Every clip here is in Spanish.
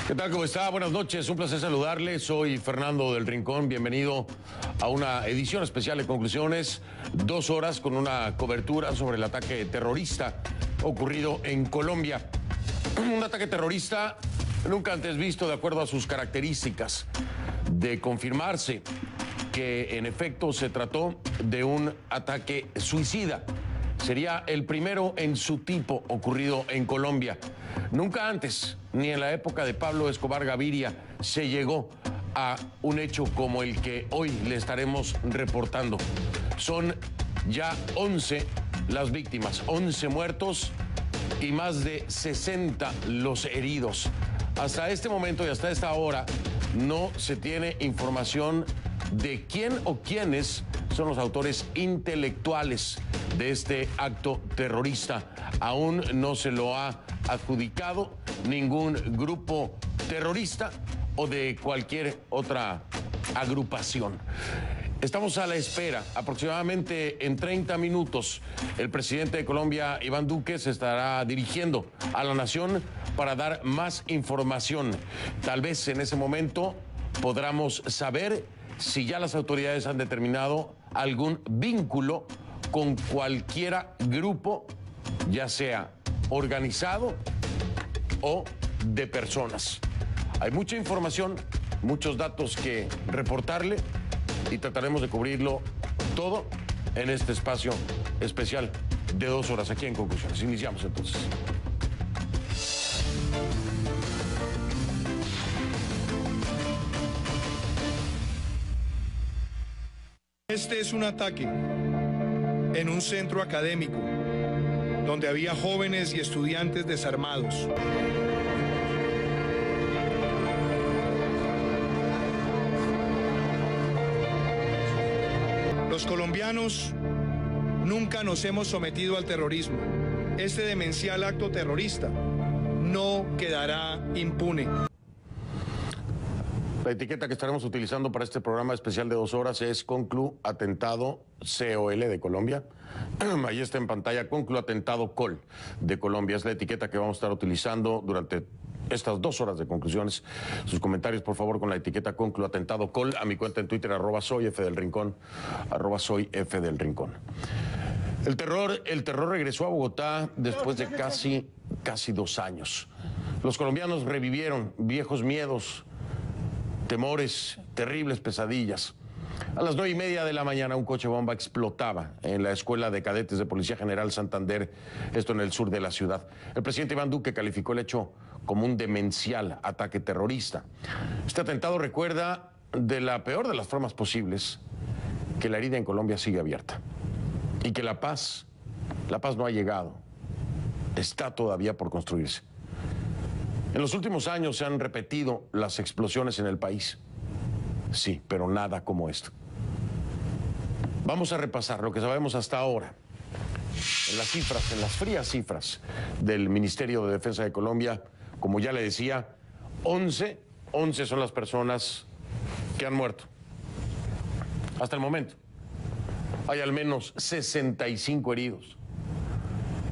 ¿Qué tal? ¿Cómo está? Buenas noches, un placer saludarle. Soy Fernando del Rincón, bienvenido a una edición especial de Conclusiones, 2 horas con una cobertura sobre el ataque terrorista ocurrido en Colombia. Un ataque terrorista nunca antes visto de acuerdo a sus características. De confirmarse que en efecto se trató de un ataque suicida. Sería el primero en su tipo ocurrido en Colombia. Nunca antes, ni en la época de Pablo Escobar Gaviria, se llegó a un hecho como el que hoy le estaremos reportando. Son ya 11 las víctimas, 11 muertos y más de 60 los heridos. Hasta este momento y hasta esta hora no se tiene información de quién o quiénes son los autores intelectuales de este acto terrorista. Aún no se lo ha adjudicado ningún grupo terrorista o de cualquier otra agrupación. Estamos a la espera. Aproximadamente en 30 minutos el presidente de Colombia, Iván Duque, se estará dirigiendo a la nación para dar más información. Tal vez en ese momento podamos saber si ya las autoridades han determinado algún vínculo con cualquiera grupo, ya sea organizado o de personas. Hay mucha información, muchos datos que reportarle y trataremos de cubrirlo todo en este espacio especial de 2 horas aquí en Conclusiones. Iniciamos entonces. Este es un ataque en un centro académico donde había jóvenes y estudiantes desarmados. Los colombianos nunca nos hemos sometido al terrorismo. Este demencial acto terrorista no quedará impune. La etiqueta que estaremos utilizando para este programa especial de 2 horas es Conclu Atentado COL de Colombia. Ahí está en pantalla Conclu Atentado COL de Colombia. Es la etiqueta que vamos a estar utilizando durante estas 2 horas de conclusiones. Sus comentarios, por favor, con la etiqueta Conclu Atentado COL a mi cuenta en Twitter, @soyfdelrincón, @soyfdelrincón. El terror regresó a Bogotá después de casi 2 años. Los colombianos revivieron viejos miedos, temores, terribles pesadillas. A las 9:30 de la mañana un coche bomba explotaba en la Escuela de Cadetes de Policía General Santander, esto en el sur de la ciudad. El presidente Iván Duque calificó el hecho como un demencial ataque terrorista. Este atentado recuerda de la peor de las formas posibles que la herida en Colombia sigue abierta y que la paz no ha llegado, está todavía por construirse. En los últimos años se han repetido las explosiones en el país. Sí, pero nada como esto. Vamos a repasar lo que sabemos hasta ahora. En las cifras, en las frías cifras del Ministerio de Defensa de Colombia, como ya le decía, 11 son las personas que han muerto. Hasta el momento. Hay al menos 65 heridos.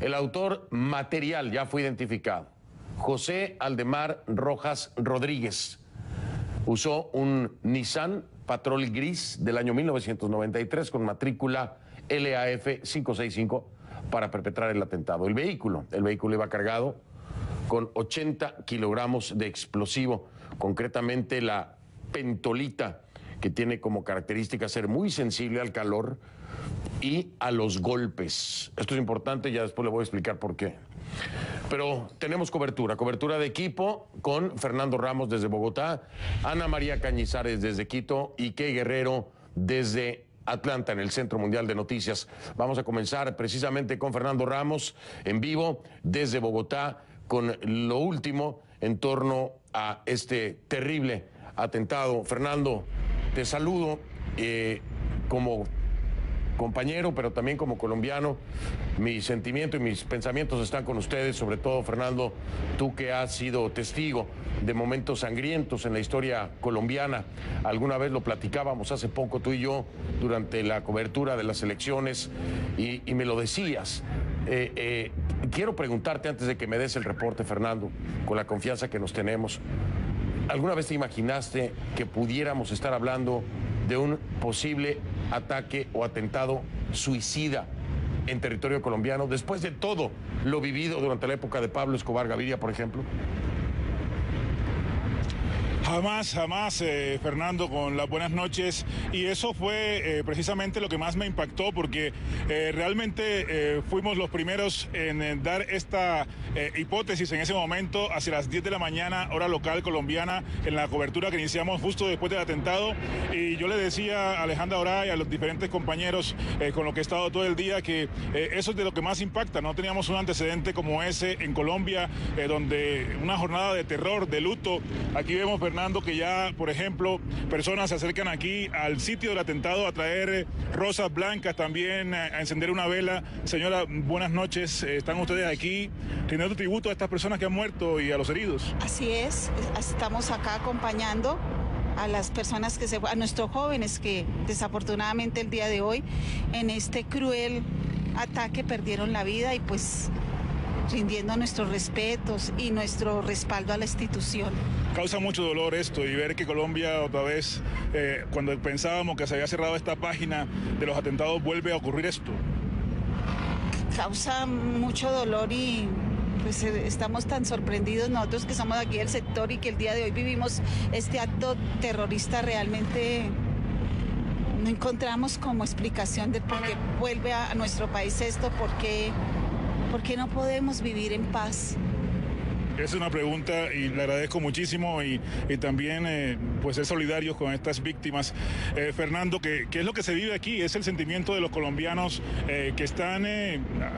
El autor material ya fue identificado. José Aldemar Rojas Rodríguez usó un Nissan Patrol gris del año 1993 con matrícula LAF 565 para perpetrar el atentado. El vehículo iba cargado con 80 kilogramos de explosivo, concretamente la pentolita, que tiene como característica ser muy sensible al calor y a los golpes. Esto es importante, ya después le voy a explicar por qué. Pero tenemos cobertura de equipo con Fernando Ramos desde Bogotá, Ana María Cañizares desde Quito y Key Guerrero desde Atlanta, en el Centro Mundial de Noticias. Vamos a comenzar precisamente con Fernando Ramos en vivo desde Bogotá con lo último en torno a este terrible atentado. Fernando, te saludo como compañero, pero también como colombiano. Mi sentimiento y mis pensamientos están con ustedes, sobre todo, Fernando, tú que has sido testigo de momentos sangrientos en la historia colombiana. Alguna vez lo platicábamos hace poco tú y yo durante la cobertura de las elecciones y me lo decías. Quiero preguntarte antes de que me des el reporte, Fernando, con la confianza que nos tenemos, ¿Alguna vez te imaginaste que pudiéramos estar hablando de un posible ataque o atentado suicida en territorio colombiano después de todo lo vivido durante la época de Pablo Escobar Gaviria, por ejemplo? Jamás, jamás, Fernando, con las buenas noches. Y eso fue precisamente lo que más me impactó, porque realmente fuimos los primeros en dar esta hipótesis en ese momento, hacia las 10 de la mañana, hora local colombiana, en la cobertura que iniciamos justo después del atentado. Y yo le decía a Alejandra Oray, a los diferentes compañeros con los que he estado todo el día, que eso es de lo que más impacta. No teníamos un antecedente como ese en Colombia, donde una jornada de terror, de luto. Aquí vemos, Fernando, que ya, por ejemplo, personas se acercan aquí al sitio del atentado a traer rosas blancas, también a encender una vela. Señora, buenas noches. Están ustedes aquí rindiendo tributo a estas personas que han muerto y a los heridos. Así es, estamos acá acompañando a las personas a nuestros jóvenes que desafortunadamente el día de hoy en este cruel ataque perdieron la vida, y pues rindiendo nuestros respetos y nuestro respaldo a la institución. Causa mucho dolor esto, y ver que Colombia otra vez, cuando pensábamos que se había cerrado esta página de los atentados, vuelve a ocurrir esto. Causa mucho dolor, y pues estamos tan sorprendidos nosotros que somos aquí del sector y que el día de hoy vivimos este acto terrorista. Realmente no encontramos como explicación de por qué vuelve a nuestro país esto, por qué no podemos vivir en paz. Es una pregunta y le agradezco muchísimo, y también pues ser solidarios con estas víctimas. Fernando, ¿qué es lo que se vive aquí? Es el sentimiento de los colombianos que están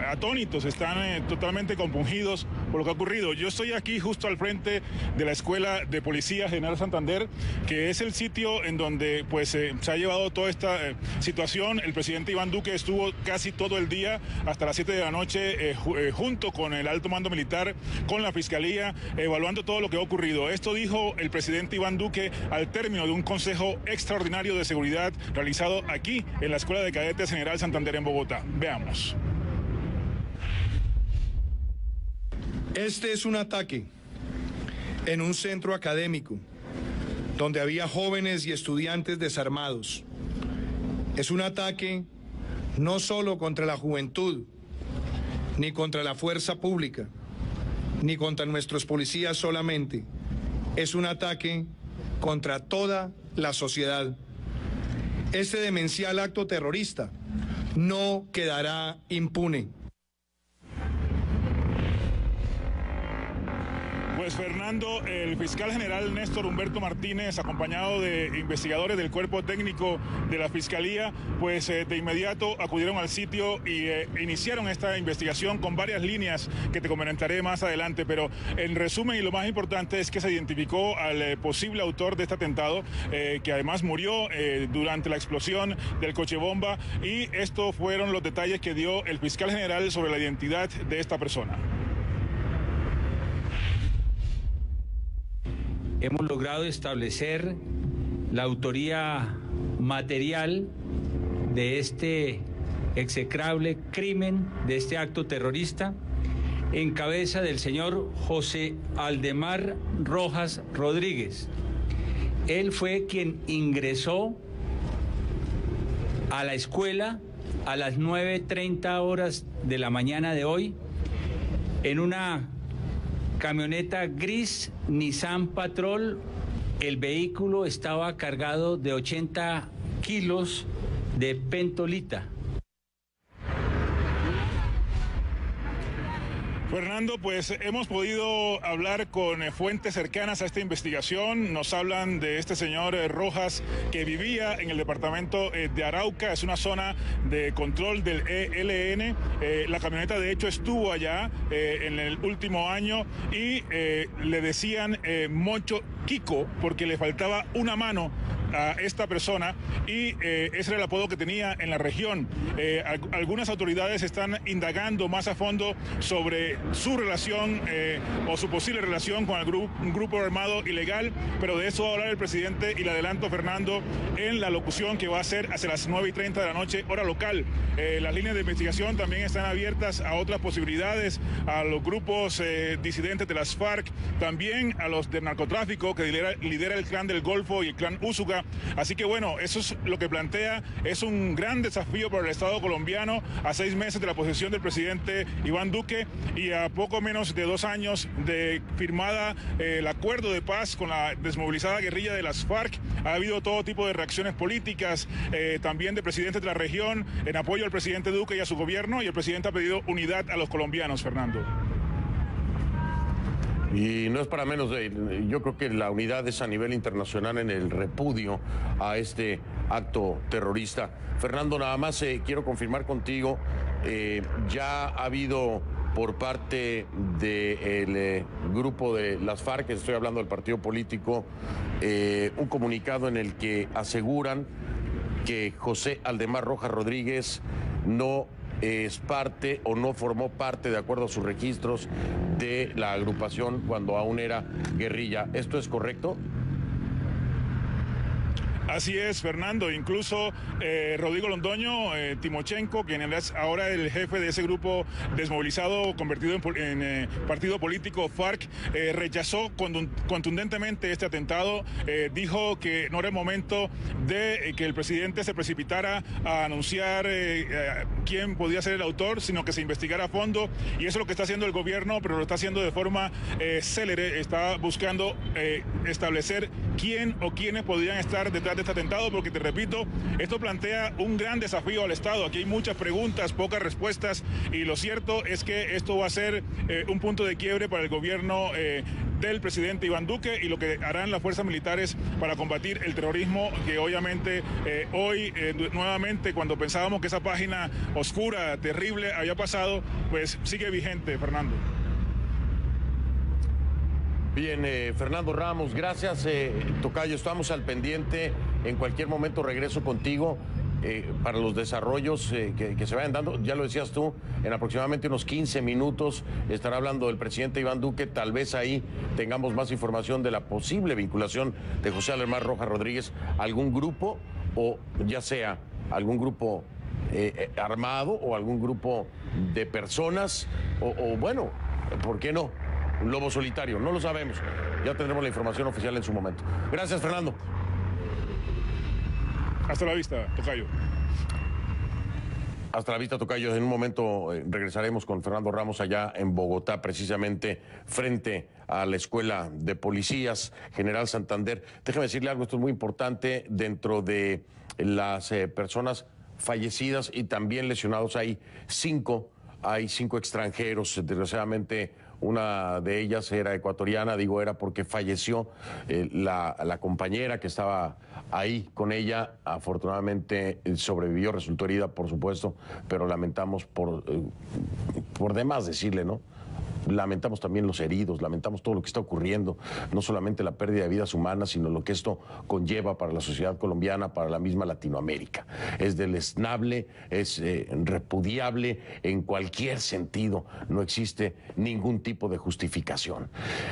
atónitos, están totalmente compungidos por lo que ha ocurrido. Yo estoy aquí justo al frente de la Escuela de Policía General Santander, que es el sitio en donde pues se ha llevado toda esta situación. El presidente Iván Duque estuvo casi todo el día, hasta las 7 de la noche, junto con el alto mando militar, con la Fiscalía, evaluando todo lo que ha ocurrido. Esto dijo el presidente Iván Duque al término de un consejo extraordinario de seguridad realizado aquí en la Escuela de Cadetes General Santander en Bogotá. Veamos. Este es un ataque en un centro académico donde había jóvenes y estudiantes desarmados. Es un ataque no solo contra la juventud, ni contra la fuerza pública, ni contra nuestros policías solamente. Es un ataque contra toda la sociedad. Este demencial acto terrorista no quedará impune. Pues Fernando, el fiscal general Néstor Humberto Martínez, acompañado de investigadores del cuerpo técnico de la Fiscalía, pues de inmediato acudieron al sitio y iniciaron esta investigación con varias líneas que te comentaré más adelante, pero en resumen, y lo más importante, es que se identificó al posible autor de este atentado, que además murió durante la explosión del coche bomba, y estos fueron los detalles que dio el fiscal general sobre la identidad de esta persona. Hemos logrado establecer la autoría material de este execrable crimen, de este acto terrorista, en cabeza del señor José Aldemar Rojas Rodríguez. Él fue quien ingresó a la escuela a las 9:30 horas de la mañana de hoy en una camioneta gris Nissan Patrol. El vehículo estaba cargado de 80 kilos de pentolita. Fernando, pues hemos podido hablar con fuentes cercanas a esta investigación. Nos hablan de este señor Rojas, que vivía en el departamento de Arauca. Es una zona de control del ELN. La camioneta de hecho estuvo allá en el último año, y le decían Moncho Kiko porque le faltaba una mano a esta persona y ese era el apodo que tenía en la región. Algunas autoridades están indagando más a fondo sobre su relación o su posible relación con un grupo armado ilegal, pero de eso va a hablar el presidente y le adelanto, Fernando, en la locución que va a hacer hacia las 9:30 de la noche, hora local. Las líneas de investigación también están abiertas a otras posibilidades, a los grupos disidentes de las FARC, también a los del narcotráfico que lidera el clan del Golfo y el clan Úsuga. Así que bueno, eso es lo que plantea, es un gran desafío para el Estado colombiano a 6 meses de la posesión del presidente Iván Duque y a poco menos de 2 años de firmada el acuerdo de paz con la desmovilizada guerrilla de las FARC. Ha habido todo tipo de reacciones políticas, también de presidentes de la región en apoyo al presidente Duque y a su gobierno, y el presidente ha pedido unidad a los colombianos, Fernando. Y no es para menos, yo creo que la unidad es a nivel internacional en el repudio a este acto terrorista. Fernando, nada más quiero confirmar contigo, ya ha habido por parte del grupo de las FARC, estoy hablando del partido político, un comunicado en el que aseguran que José Aldemar Rojas Rodríguez no es parte o no formó parte, de acuerdo a sus registros, de la agrupación cuando aún era guerrilla. ¿Esto es correcto? Así es, Fernando. Incluso Rodrigo Londoño Timochenko, quien es ahora el jefe de ese grupo desmovilizado convertido en partido político FARC, rechazó contundentemente este atentado. Dijo que no era el momento de que el presidente se precipitara a anunciar quién podía ser el autor, sino que se investigara a fondo. Y eso es lo que está haciendo el gobierno, pero lo está haciendo de forma célere. Está buscando establecer quién o quiénes podrían estar detrás de este atentado, porque te repito, esto plantea un gran desafío al Estado. Aquí hay muchas preguntas, pocas respuestas, y lo cierto es que esto va a ser un punto de quiebre para el gobierno del presidente Iván Duque y lo que harán las fuerzas militares para combatir el terrorismo, que obviamente hoy nuevamente, cuando pensábamos que esa página oscura, terrible había pasado, pues sigue vigente, Fernando. Bien, Fernando Ramos, gracias, tocayo, estamos al pendiente. En cualquier momento regreso contigo para los desarrollos que se vayan dando. Ya lo decías tú, en aproximadamente unos 15 minutos estará hablando el presidente Iván Duque. Tal vez ahí tengamos más información de la posible vinculación de José Aldemar Rojas Rodríguez a algún grupo, o ya sea algún grupo armado o algún grupo de personas, o bueno, ¿por qué no? Un lobo solitario, no lo sabemos. Ya tendremos la información oficial en su momento. Gracias, Fernando. Hasta la vista, tocayo. Hasta la vista, tocayo. En un momento regresaremos con Fernando Ramos allá en Bogotá, precisamente frente a la Escuela de Policías General Santander. Déjame decirle algo, esto es muy importante. Dentro de las personas fallecidas y también lesionados hay cinco extranjeros. Desgraciadamente, una de ellas era ecuatoriana, digo era porque falleció la compañera que estaba ahí con ella. Afortunadamente sobrevivió, resultó herida, por supuesto, pero lamentamos por demás decirle, ¿no? Lamentamos también los heridos, lamentamos todo lo que está ocurriendo, no solamente la pérdida de vidas humanas, sino lo que esto conlleva para la sociedad colombiana, para la misma Latinoamérica. Es deleznable, es repudiable en cualquier sentido, no existe ningún tipo de justificación.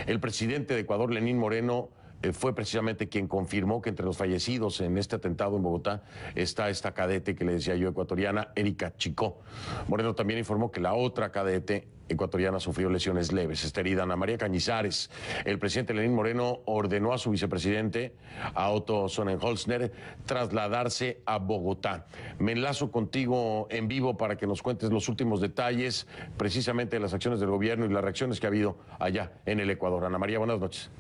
El presidente de Ecuador, Lenín Moreno, fue precisamente quien confirmó que entre los fallecidos en este atentado en Bogotá está esta cadete que le decía yo, ecuatoriana, Erika Chicó. Moreno también informó que la otra cadete ecuatoriana sufrió lesiones leves. Está herida Ana María Cañizares. El presidente Lenín Moreno ordenó a su vicepresidente, a Otto Sonnenholzner, trasladarse a Bogotá. Me enlazo contigo en vivo para que nos cuentes los últimos detalles precisamente de las acciones del gobierno y las reacciones que ha habido allá en el Ecuador. Ana María, buenas noches.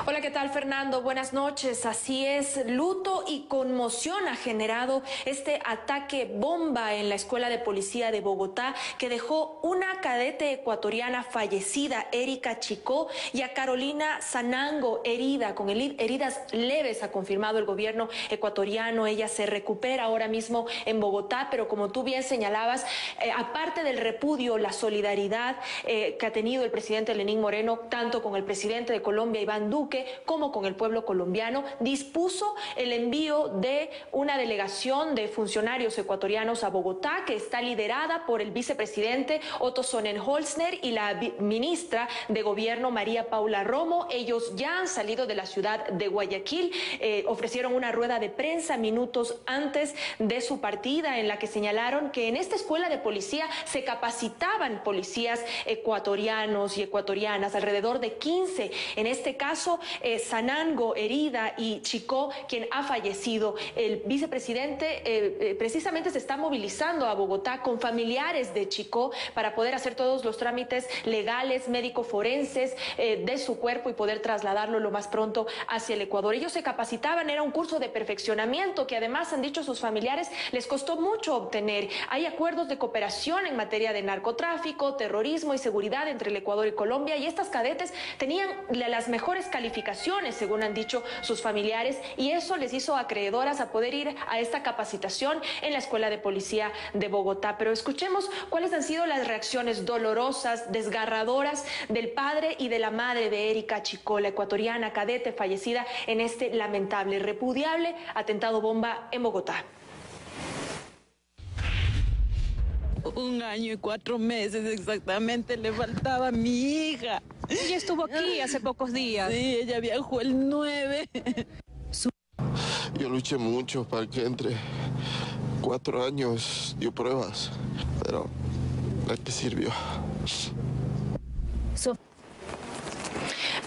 Hola, ¿qué tal, Fernando? Buenas noches. Así es, luto y conmoción ha generado este ataque bomba en la Escuela de Policía de Bogotá, que dejó una cadete ecuatoriana fallecida, Erika Chicó, y a Carolina Sanango herida, con heridas leves, ha confirmado el gobierno ecuatoriano. Ella se recupera ahora mismo en Bogotá, pero como tú bien señalabas, aparte del repudio, la solidaridad que ha tenido el presidente Lenín Moreno, tanto con el presidente de Colombia, Iván Duque, Duque como con el pueblo colombiano, dispuso el envío de una delegación de funcionarios ecuatorianos a Bogotá, que está liderada por el vicepresidente Otto Sonnenholzner y la ministra de Gobierno María Paula Romo. Ellos ya han salido de la ciudad de Guayaquil, ofrecieron una rueda de prensa minutos antes de su partida en la que señalaron que en esta escuela de policía se capacitaban policías ecuatorianos y ecuatorianas, alrededor de 15. En este caso, Sanango, herida, y Chicó, quien ha fallecido. El vicepresidente precisamente se está movilizando a Bogotá con familiares de Chicó para poder hacer todos los trámites legales, médico-forenses de su cuerpo y poder trasladarlo lo más pronto hacia el Ecuador. Ellos se capacitaban, era un curso de perfeccionamiento que además, han dicho sus familiares, les costó mucho obtener. Hay acuerdos de cooperación en materia de narcotráfico, terrorismo y seguridad entre el Ecuador y Colombia, y estas cadetes tenían las mejores calificaciones, según han dicho sus familiares, y eso les hizo acreedoras a poder ir a esta capacitación en la Escuela de Policía de Bogotá. Pero escuchemos cuáles han sido las reacciones dolorosas, desgarradoras del padre y de la madre de Erika Chicó, la ecuatoriana cadete fallecida en este lamentable, repudiable atentado bomba en Bogotá. 1 año y 4 meses exactamente le faltaba a mi hija. Ella estuvo aquí hace pocos días. Sí, ella viajó el 9. Yo luché mucho para que entre 4 años, dio pruebas, pero ¿a qué sirvió?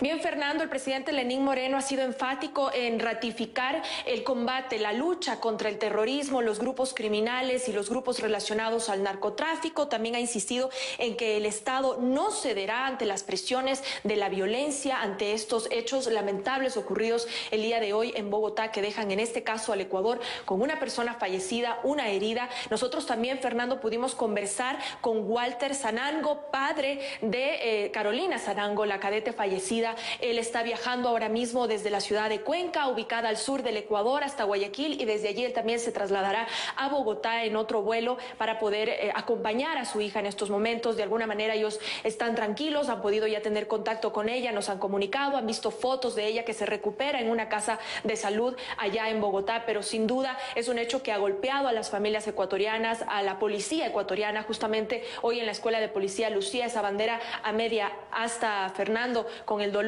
Bien, Fernando, el presidente Lenín Moreno ha sido enfático en ratificar el combate, la lucha contra el terrorismo, los grupos criminales y los grupos relacionados al narcotráfico. También ha insistido en que el Estado no cederá ante las presiones de la violencia, ante estos hechos lamentables ocurridos el día de hoy en Bogotá, que dejan en este caso al Ecuador con una persona fallecida, una herida. Nosotros también, Fernando, pudimos conversar con Walter Sanango, padre de Carolina Sanango, la cadete fallecida. Él está viajando ahora mismo desde la ciudad de Cuenca, ubicada al sur del Ecuador, hasta Guayaquil, y desde allí él también se trasladará a Bogotá en otro vuelo para poder acompañar a su hija en estos momentos. De alguna manera ellos están tranquilos, han podido ya tener contacto con ella, nos han comunicado, han visto fotos de ella que se recupera en una casa de salud allá en Bogotá, pero sin duda es un hecho que ha golpeado a las familias ecuatorianas, a la policía ecuatoriana. Justamente hoy en la Escuela de Policía lucía esa bandera a media asta, Fernando, con el dolor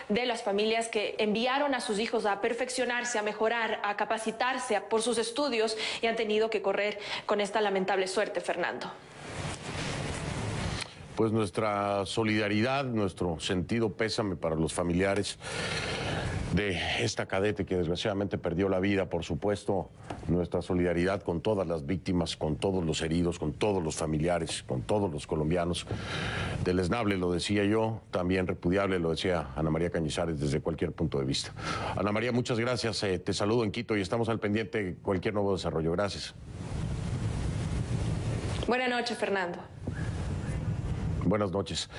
de las familias que enviaron a sus hijos a perfeccionarse, a mejorar, a capacitarse por sus estudios, y han tenido que correr con esta lamentable suerte, Fernando. Pues nuestra solidaridad, nuestro sentido pésame para los familiares de esta cadete que desgraciadamente perdió la vida. Por supuesto, nuestra solidaridad con todas las víctimas, con todos los heridos, con todos los familiares, con todos los colombianos. Deleznable, lo decía yo, también repudiable, lo decía Ana María Cañizares, desde cualquier punto de vista. Ana María, muchas gracias, te saludo en Quito y estamos al pendiente de cualquier nuevo desarrollo. Gracias. Buenas noches, Fernando. Buenas noches.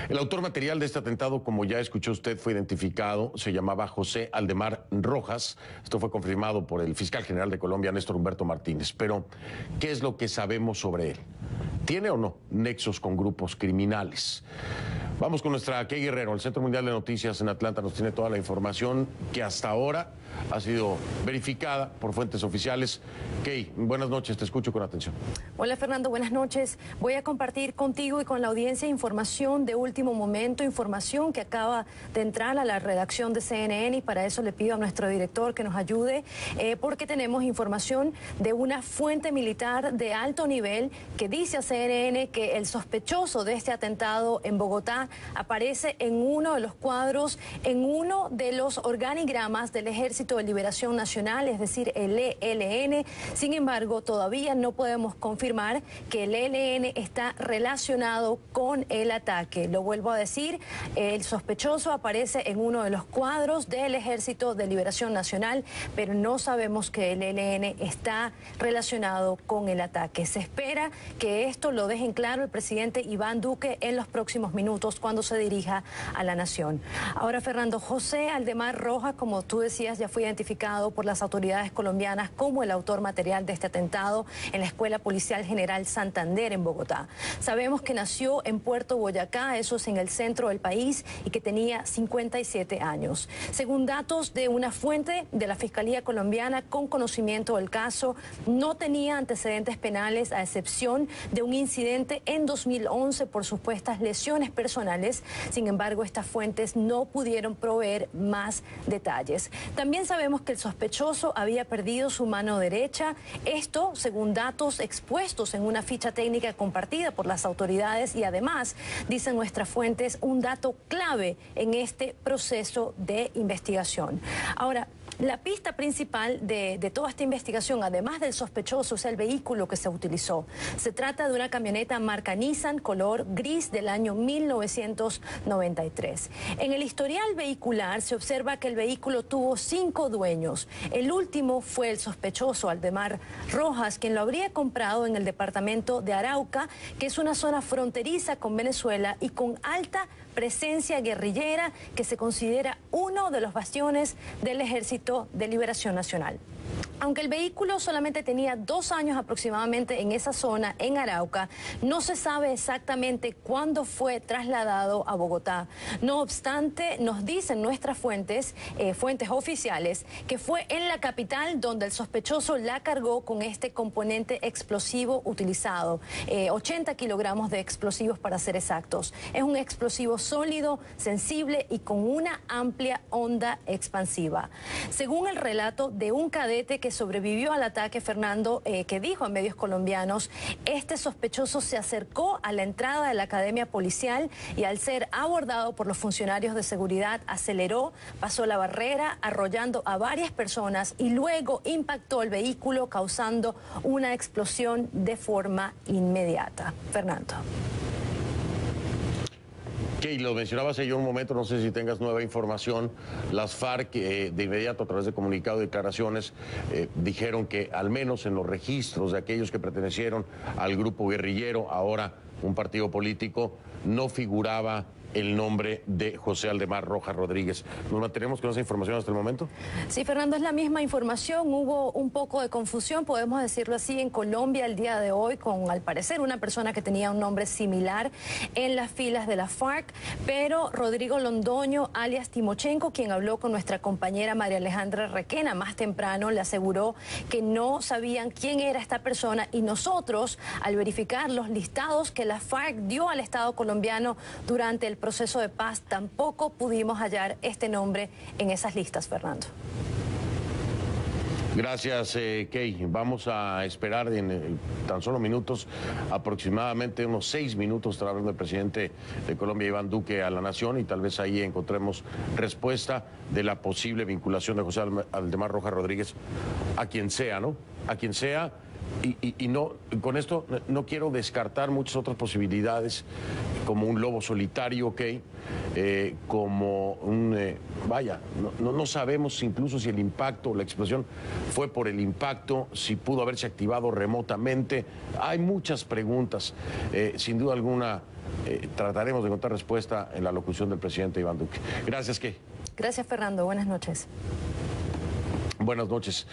El autor material de este atentado, como ya escuchó usted, fue identificado, se llamaba José Aldemar Rojas. Esto fue confirmado por el fiscal general de Colombia, Néstor Humberto Martínez. Pero, ¿qué es lo que sabemos sobre él? ¿Tiene o no nexos con grupos criminales? Vamos con nuestra Key Guerrero, el Centro Mundial de Noticias en Atlanta nos tiene toda la información que hasta ahora ha sido verificada por fuentes oficiales. Key, buenas noches, te escucho con atención. Hola Fernando, buenas noches. Voy a compartir contigo y con la audiencia información de último momento, información que acaba de entrar a la redacción de CNN, y para eso le pido a nuestro director que nos ayude, porque tenemos información de una fuente militar de alto nivel que dice a CNN que el sospechoso de este atentado en Bogotá aparece en uno de los cuadros, en uno de los organigramas del Ejército de Liberación Nacional, es decir, el ELN. Sin embargo, todavía no podemos confirmar que el ELN está relacionado con el ataque. Lo vuelvo a decir, el sospechoso aparece en uno de los cuadros del Ejército de Liberación Nacional, pero no sabemos que el ELN está relacionado con el ataque. Se espera que esto lo deje en claro el presidente Iván Duque en los próximos minutos minutos cuando se dirija a la nación. Ahora, Fernando, José Aldemar Rojas, como tú decías, ya fue identificado por las autoridades colombianas como el autor material de este atentado en la Escuela Policial General Santander en Bogotá. Sabemos que nació en Puerto Boyacá, eso es en el centro del país, y que tenía 57 años. Según datos de una fuente de la Fiscalía colombiana con conocimiento del caso, no tenía antecedentes penales a excepción de un incidente en 2011 por supuestas lesiones personales. Sin embargo, estas fuentes no pudieron proveer más detalles. También sabemos que el sospechoso había perdido su mano derecha. Esto, según datos expuestos en una ficha técnica compartida por las autoridades y además, dicen nuestras fuentes, un dato clave en este proceso de investigación. Ahora, la pista principal de toda esta investigación, además del sospechoso, es el vehículo que se utilizó. Se trata de una camioneta marca Nissan, color gris del año 1993. En el historial vehicular se observa que el vehículo tuvo 5 dueños. El último fue el sospechoso, Aldemar Rojas, quien lo habría comprado en el departamento de Arauca, que es una zona fronteriza con Venezuela y con alta presencia guerrillera, que se considera uno de los bastiones del Ejército de Liberación Nacional. Aunque el vehículo solamente tenía 2 años aproximadamente en esa zona, en Arauca, no se sabe exactamente cuándo fue trasladado a Bogotá. No obstante, nos dicen nuestras fuentes, fuentes oficiales, que fue en la capital donde el sospechoso la cargó con este componente explosivo utilizado, 80 kilogramos de explosivos para ser exactos. Es un explosivo sólido, sensible y con una amplia onda expansiva. Según el relato de un cadete que sobrevivió al ataque, Fernando, que dijo a medios colombianos, este sospechoso se acercó a la entrada de la academia policial y al ser abordado por los funcionarios de seguridad aceleró, pasó la barrera arrollando a varias personas y luego impactó el vehículo causando una explosión de forma inmediata. Fernando. Key, lo mencionabas ayer un momento, no sé si tengas nueva información. Las FARC de inmediato a través de comunicado y declaraciones dijeron que al menos en los registros de aquellos que pertenecieron al grupo guerrillero, ahora un partido político, no figuraba el nombre de José Aldemar Rojas Rodríguez. ¿Nos mantenemos con esa información hasta el momento? Sí, Fernando, es la misma información. Hubo un poco de confusión, podemos decirlo así, en Colombia el día de hoy con, al parecer, una persona que tenía un nombre similar en las filas de la FARC, pero Rodrigo Londoño, alias Timochenko, quien habló con nuestra compañera María Alejandra Requena más temprano, le aseguró que no sabían quién era esta persona y nosotros, al verificar los listados que la FARC dio al Estado colombiano durante el proceso de paz, tampoco pudimos hallar este nombre en esas listas, Fernando. Gracias, Key. Vamos a esperar en tan solo minutos, aproximadamente unos 6 minutos, estará hablando el presidente de Colombia, Iván Duque, a la nación, y tal vez ahí encontremos respuesta de la posible vinculación de José Aldemar Rojas Rodríguez a quien sea, ¿no? A quien sea. Y no, con esto no quiero descartar muchas otras posibilidades, como un lobo solitario, ¿ok? Como un, no sabemos incluso si el impacto, la explosión fue por el impacto, si pudo haberse activado remotamente. Hay muchas preguntas, sin duda alguna trataremos de encontrar respuesta en la locución del presidente Iván Duque. Gracias, ¿qué? Gracias, Fernando. Buenas noches. Buenas noches.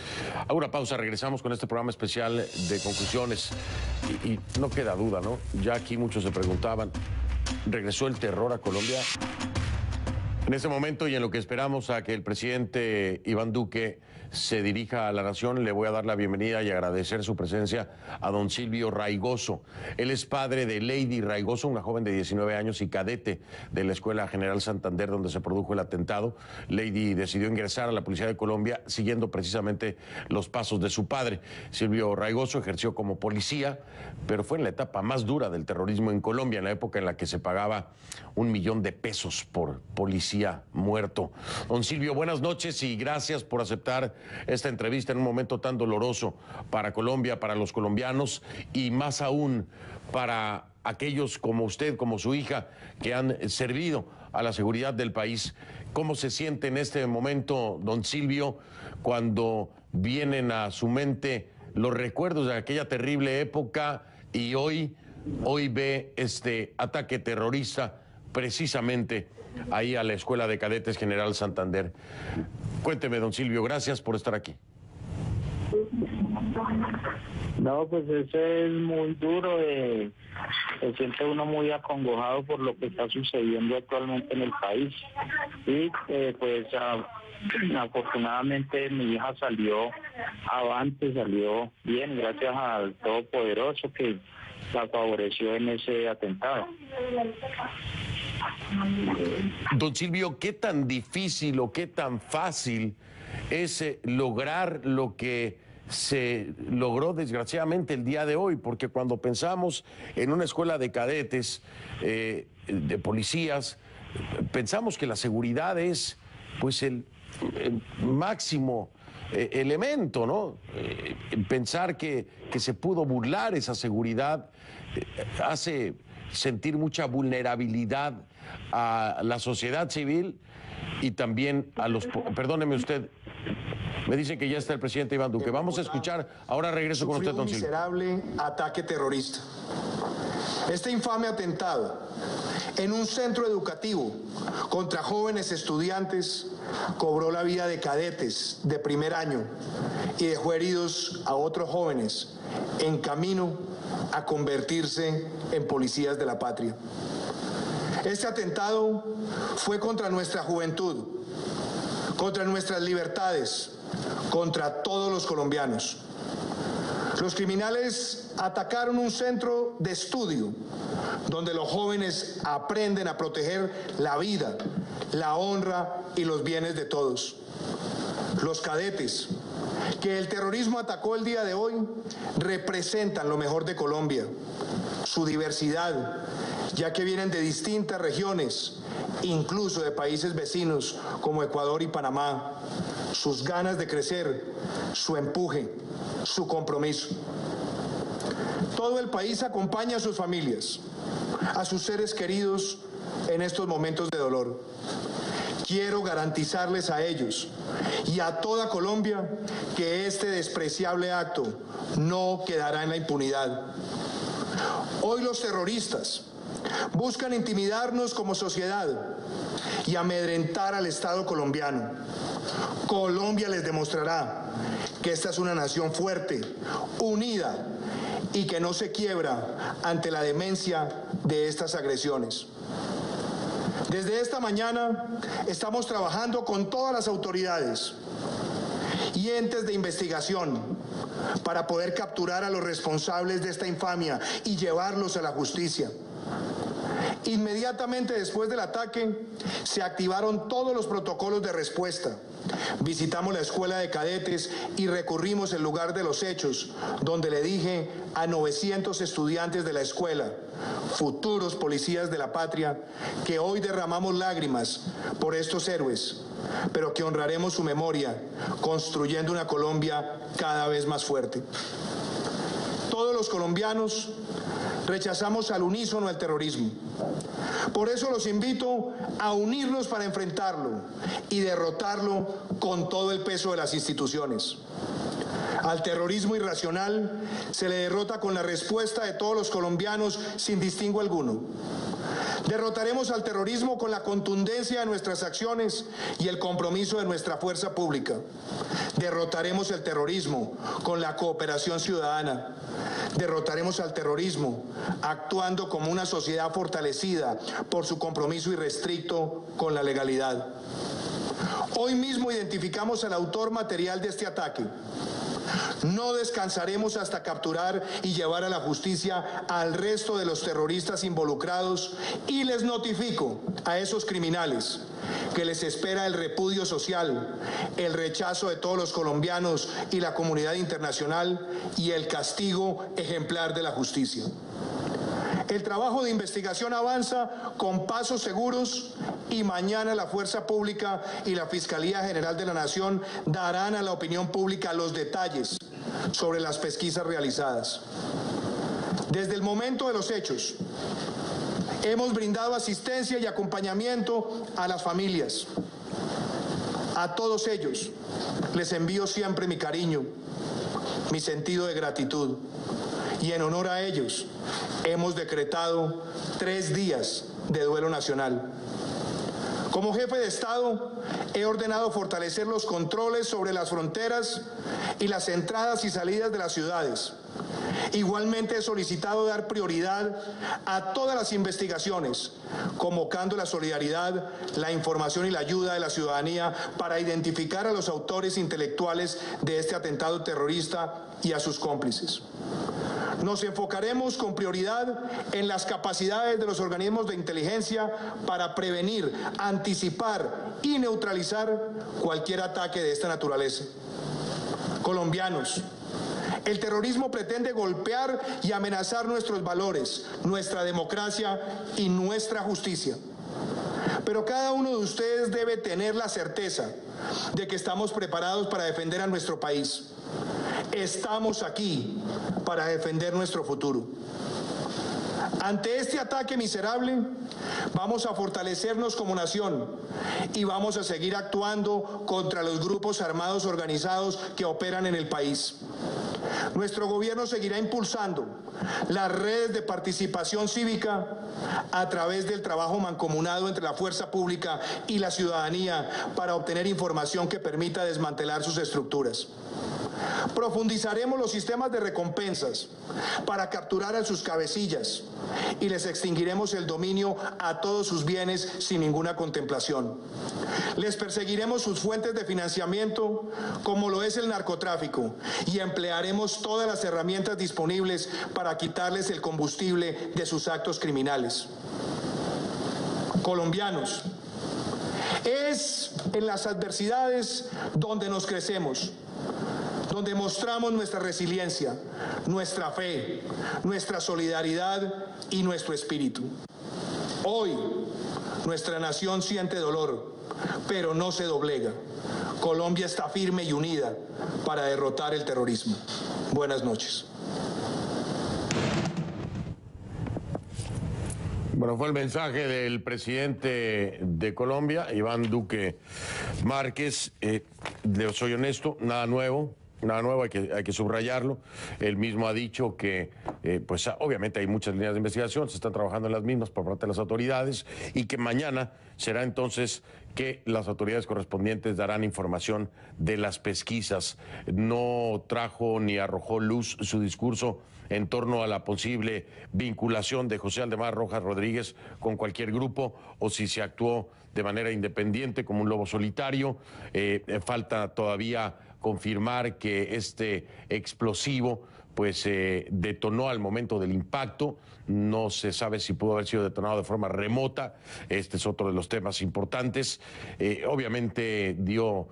A una pausa, regresamos con este programa especial de conclusiones. Y no queda duda, ¿no? Ya aquí muchos se preguntaban, ¿regresó el terror a Colombia? En este momento y en lo que esperamos a que el presidente Iván Duque se dirija a la nación, le voy a dar la bienvenida y agradecer su presencia a don Silvio Raigoso. Él es padre de Lady Raigoso, una joven de 19 años y cadete de la Escuela General Santander, donde se produjo el atentado. Lady decidió ingresar a la Policía de Colombia siguiendo precisamente los pasos de su padre. Silvio Raigoso ejerció como policía, pero fue en la etapa más dura del terrorismo en Colombia, en la época en la que se pagaba $1 millón por policía muerto. Don Silvio, buenas noches y gracias por aceptar esta entrevista en un momento tan doloroso para Colombia, para los colombianos y más aún para aquellos como usted, como su hija, que han servido a la seguridad del país. ¿Cómo se siente en este momento, don Silvio, cuando vienen a su mente los recuerdos de aquella terrible época y hoy ve este ataque terrorista precisamente ahí a la Escuela de Cadetes General Santander. Cuénteme, don Silvio, gracias por estar aquí. No, pues eso es muy duro, se siente uno muy acongojado por lo que está sucediendo actualmente en el país. Y pues afortunadamente mi hija salió avante, salió bien, gracias al Todopoderoso que la favoreció en ese atentado. Don Silvio, ¿qué tan difícil o qué tan fácil es lograr lo que se logró desgraciadamente el día de hoy? Porque cuando pensamos en una escuela de cadetes, de policías, pensamos que la seguridad es pues el máximo elemento, ¿no? Pensar que se pudo burlar esa seguridad hace sentir mucha vulnerabilidad a la sociedad civil y también a los... Perdóneme usted, me dicen que ya está el presidente Iván Duque. Vamos a escuchar, ahora regreso con usted, don Silvio. Miserable ataque terrorista. Este infame atentado en un centro educativo contra jóvenes estudiantes cobró la vida de cadetes de primer año y dejó heridos a otros jóvenes en camino a convertirse en policías de la patria. Este atentado fue contra nuestra juventud, contra nuestras libertades, contra todos los colombianos. Los criminales atacaron un centro de estudio donde los jóvenes aprenden a proteger la vida, la honra y los bienes de todos. Los cadetes que el terrorismo atacó el día de hoy representan lo mejor de Colombia, su diversidad, ya que vienen de distintas regiones, incluso de países vecinos como Ecuador y Panamá, sus ganas de crecer, su empuje, su compromiso. Todo el país acompaña a sus familias, a sus seres queridos en estos momentos de dolor. Quiero garantizarles a ellos y a toda Colombia que este despreciable acto no quedará en la impunidad. Hoy los terroristas buscan intimidarnos como sociedad y amedrentar al Estado colombiano. Colombia les demostrará que esta es una nación fuerte, unida y que no se quiebra ante la demencia de estas agresiones. Desde esta mañana estamos trabajando con todas las autoridades y entes de investigación para poder capturar a los responsables de esta infamia y llevarlos a la justicia. Inmediatamente después del ataque se activaron todos los protocolos de respuesta. Visitamos la escuela de cadetes y recurrimos al lugar de los hechos, donde le dije a 900 estudiantes de la escuela, futuros policías de la patria, que hoy derramamos lágrimas por estos héroes, pero que honraremos su memoria, construyendo una Colombia cada vez más fuerte. Todos los colombianos rechazamos al unísono el terrorismo. Por eso los invito a unirnos para enfrentarlo y derrotarlo con todo el peso de las instituciones. Al terrorismo irracional se le derrota con la respuesta de todos los colombianos sin distingo alguno. Derrotaremos al terrorismo con la contundencia de nuestras acciones y el compromiso de nuestra fuerza pública. Derrotaremos el terrorismo con la cooperación ciudadana. Derrotaremos al terrorismo actuando como una sociedad fortalecida por su compromiso irrestricto con la legalidad. Hoy mismo identificamos al autor material de este ataque. No descansaremos hasta capturar y llevar a la justicia al resto de los terroristas involucrados y les notifico a esos criminales que les espera el repudio social, el rechazo de todos los colombianos y la comunidad internacional y el castigo ejemplar de la justicia. El trabajo de investigación avanza con pasos seguros y mañana la Fuerza Pública y la Fiscalía General de la Nación darán a la opinión pública los detalles sobre las pesquisas realizadas. Desde el momento de los hechos, hemos brindado asistencia y acompañamiento a las familias. A todos ellos les envío siempre mi cariño, mi sentido de gratitud. Y en honor a ellos hemos decretado 3 días de duelo nacional. Como jefe de Estado, he ordenado fortalecer los controles sobre las fronteras y las entradas y salidas de las ciudades. Igualmente he solicitado dar prioridad a todas las investigaciones, convocando la solidaridad, la información y la ayuda de la ciudadanía para identificar a los autores intelectuales de este atentado terrorista y a sus cómplices. Nos enfocaremos con prioridad en las capacidades de los organismos de inteligencia para prevenir, anticipar y neutralizar cualquier ataque de esta naturaleza. Colombianos, el terrorismo pretende golpear y amenazar nuestros valores, nuestra democracia y nuestra justicia. Pero cada uno de ustedes debe tener la certeza de que estamos preparados para defender a nuestro país. Estamos aquí para defender nuestro futuro. Ante este ataque miserable, vamos a fortalecernos como nación y vamos a seguir actuando contra los grupos armados organizados que operan en el país. Nuestro gobierno seguirá impulsando las redes de participación cívica a través del trabajo mancomunado entre la fuerza pública y la ciudadanía para obtener información que permita desmantelar sus estructuras. Profundizaremos los sistemas de recompensas para capturar a sus cabecillas y les extinguiremos el dominio a todos sus bienes sin ninguna contemplación. Les perseguiremos sus fuentes de financiamiento, como lo es el narcotráfico, y emplearemos todas las herramientas disponibles para quitarles el combustible de sus actos criminales. Colombianos, es en las adversidades donde nos crecemos, donde mostramos nuestra resiliencia, nuestra fe, nuestra solidaridad y nuestro espíritu. Hoy, nuestra nación siente dolor, pero no se doblega. Colombia está firme y unida para derrotar el terrorismo. Buenas noches. Bueno, fue el mensaje del presidente de Colombia, Iván Duque Márquez. Soy honesto, nada nuevo, hay que subrayarlo. Él mismo ha dicho que, pues obviamente hay muchas líneas de investigación, se están trabajando en las mismas por parte de las autoridades y que mañana será entonces que las autoridades correspondientes darán información de las pesquisas. No trajo ni arrojó luz su discurso en torno a la posible vinculación de José Aldemar Rojas Rodríguez con cualquier grupo o si se actuó de manera independiente como un lobo solitario. Falta todavía confirmar que este explosivo pues detonó al momento del impacto. No se sabe si pudo haber sido detonado de forma remota. Este es otro de los temas importantes. Obviamente dio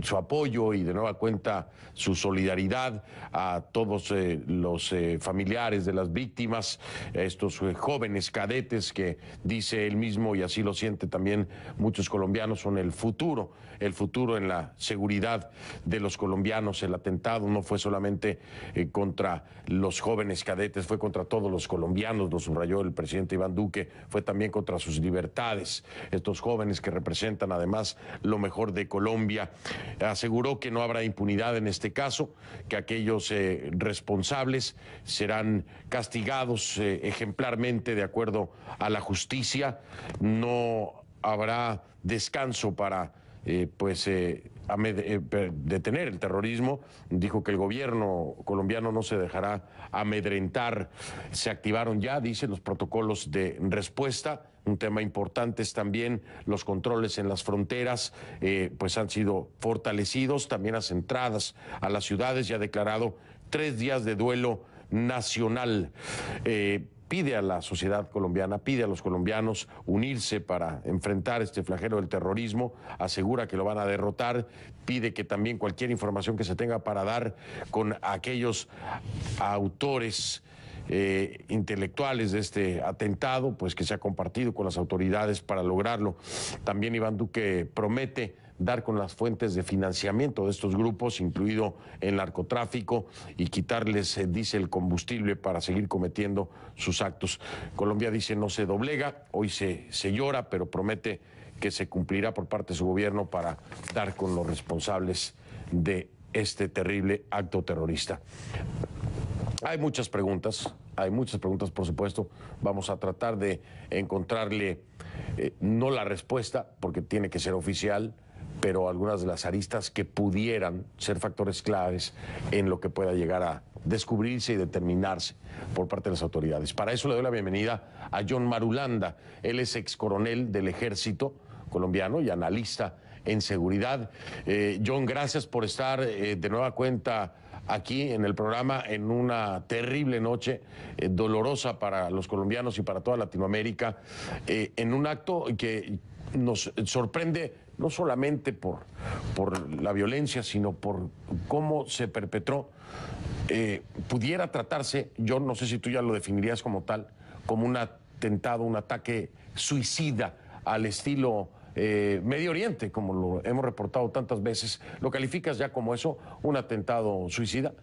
su apoyo y de nueva cuenta su solidaridad a todos los familiares de las víctimas, estos jóvenes cadetes que dice él mismo, y así lo siente también muchos colombianos, son el futuro en la seguridad de los colombianos. El atentado no fue solamente contra los jóvenes cadetes, fue contra todos los colombianos, lo subrayó el presidente Iván Duque, fue también contra sus libertades, estos jóvenes que representan además lo mejor de Colombia. Aseguró que no habrá impunidad en este caso, que aquellos responsables serán castigados ejemplarmente de acuerdo a la justicia. No habrá descanso para detener el terrorismo. Dijo que el gobierno colombiano no se dejará amedrentar. Se activaron ya, dice, los protocolos de respuesta. Un tema importante es también los controles en las fronteras, pues han sido fortalecidos, también las entradas a las ciudades. Ya ha declarado 3 días de duelo nacional. Pide a la sociedad colombiana, pide a los colombianos unirse para enfrentar este flagelo del terrorismo, asegura que lo van a derrotar, pide que también cualquier información que se tenga para dar con aquellos autores intelectuales de este atentado, pues que se ha compartido con las autoridades para lograrlo. También Iván Duque promete dar con las fuentes de financiamiento de estos grupos, incluido el narcotráfico, y quitarles, dice, el combustible para seguir cometiendo sus actos. Colombia, dice, no se doblega, hoy se llora, pero promete que se cumplirá por parte de su gobierno para dar con los responsables de este terrible acto terrorista. Hay muchas preguntas, por supuesto. Vamos a tratar de encontrarle, no la respuesta, porque tiene que ser oficial, pero algunas de las aristas que pudieran ser factores claves en lo que pueda llegar a descubrirse y determinarse por parte de las autoridades. Para eso le doy la bienvenida a John Marulanda. Él es ex coronel del Ejército colombiano y analista en seguridad. John, gracias por estar de nueva cuenta aquí en el programa en una terrible noche, dolorosa para los colombianos y para toda Latinoamérica, en un acto que nos sorprende no solamente por la violencia, sino por cómo se perpetró. Pudiera tratarse, yo no sé si tú ya lo definirías como tal, como un atentado, un ataque suicida al estilo Medio Oriente, como lo hemos reportado tantas veces. ¿Lo calificas ya como eso, un atentado suicida?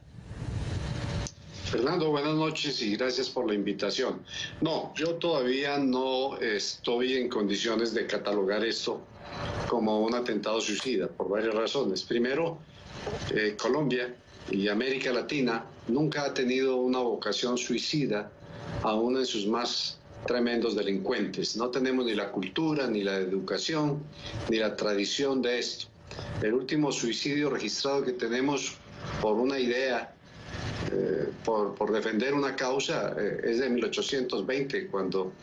Fernando, buenas noches y gracias por la invitación. No, yo todavía no estoy en condiciones de catalogar esto como un atentado suicida, por varias razones. Primero, Colombia y América Latina nunca ha tenido una vocación suicida, aún en sus más tremendos delincuentes. No tenemos ni la cultura, ni la educación, ni la tradición de esto. El último suicidio registrado que tenemos por una idea, por defender una causa, es de 1820, cuando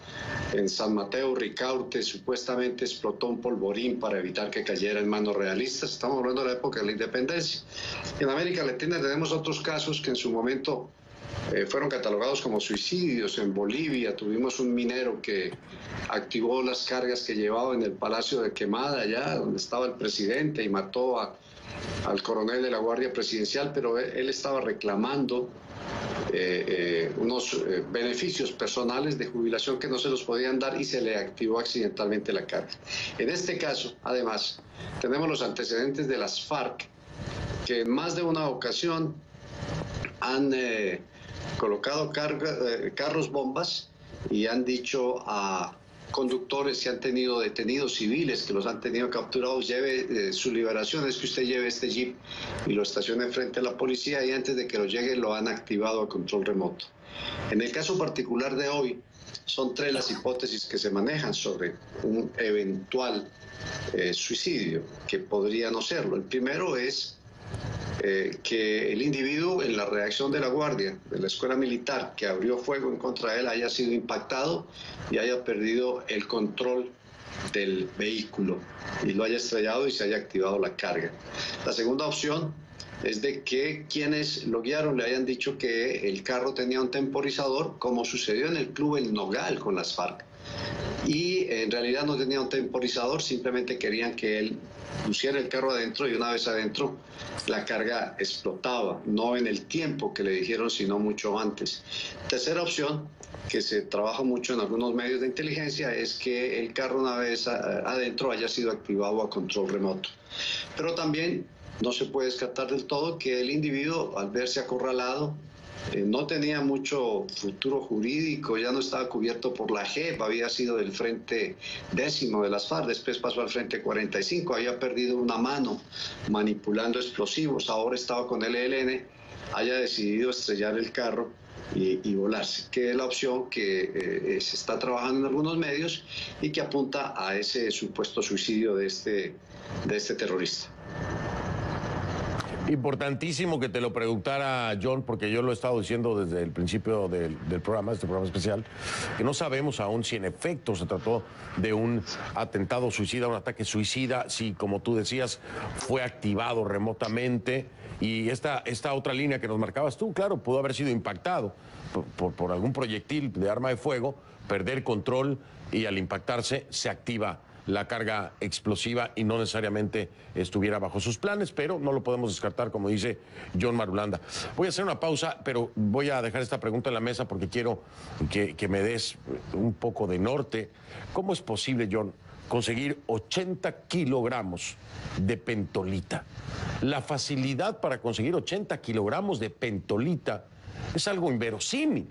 en San Mateo Ricaurte supuestamente explotó un polvorín para evitar que cayera en manos realistas. Estamos hablando de la época de la independencia. En América Latina tenemos otros casos que en su momento fueron catalogados como suicidios. En Bolivia tuvimos un minero que activó las cargas que llevaba en el Palacio de Quemada, allá donde estaba el presidente, y mató al coronel de la Guardia Presidencial, pero él estaba reclamando unos beneficios personales de jubilación que no se los podían dar y se le activó accidentalmente la carga. En este caso, además, tenemos los antecedentes de las FARC, que en más de una ocasión han colocado carros bombas y han dicho a conductores que han tenido detenidos civiles, que los han tenido capturados, lleve su liberación, es que usted lleve este jeep y lo estacione frente a la policía, y antes de que lo llegue lo han activado a control remoto. En el caso particular de hoy, son 3 las hipótesis que se manejan sobre un eventual suicidio, que podría no serlo. El primero es que el individuo, en la reacción de la guardia de la escuela militar que abrió fuego en contra de él, haya sido impactado y haya perdido el control del vehículo y lo haya estrellado y se haya activado la carga. La segunda opción es de que quienes lo guiaron le hayan dicho que el carro tenía un temporizador, como sucedió en el club El Nogal con las FARC, y en realidad no tenía un temporizador, simplemente querían que él pusiera el carro adentro, y una vez adentro la carga explotaba, no en el tiempo que le dijeron, sino mucho antes. Tercera opción, que se trabaja mucho en algunos medios de inteligencia, es que el carro, una vez adentro, haya sido activado a control remoto. Pero también no se puede descartar del todo que el individuo, al verse acorralado, no tenía mucho futuro jurídico, ya no estaba cubierto por la JEP, había sido del Frente 10 de las FARC, después pasó al Frente 45, había perdido una mano manipulando explosivos, ahora estaba con el ELN, haya decidido estrellar el carro y volarse, que es la opción que se está trabajando en algunos medios y que apunta a ese supuesto suicidio de este terrorista. Importantísimo que te lo preguntara, John, porque yo lo he estado diciendo desde el principio del programa, este programa especial, que no sabemos aún si en efecto se trató de un atentado suicida, un ataque suicida, si, como tú decías, fue activado remotamente. Y esta otra línea que nos marcabas tú, claro, pudo haber sido impactado por algún proyectil de arma de fuego, perder control y al impactarse se activa la carga explosiva y no necesariamente estuviera bajo sus planes, pero no lo podemos descartar, como dice John Marulanda. Voy a hacer una pausa, pero voy a dejar esta pregunta en la mesa porque quiero que me des un poco de norte. ¿Cómo es posible, John, conseguir 80 kilogramos de pentolita? La facilidad para conseguir 80 kilogramos de pentolita es algo inverosímil.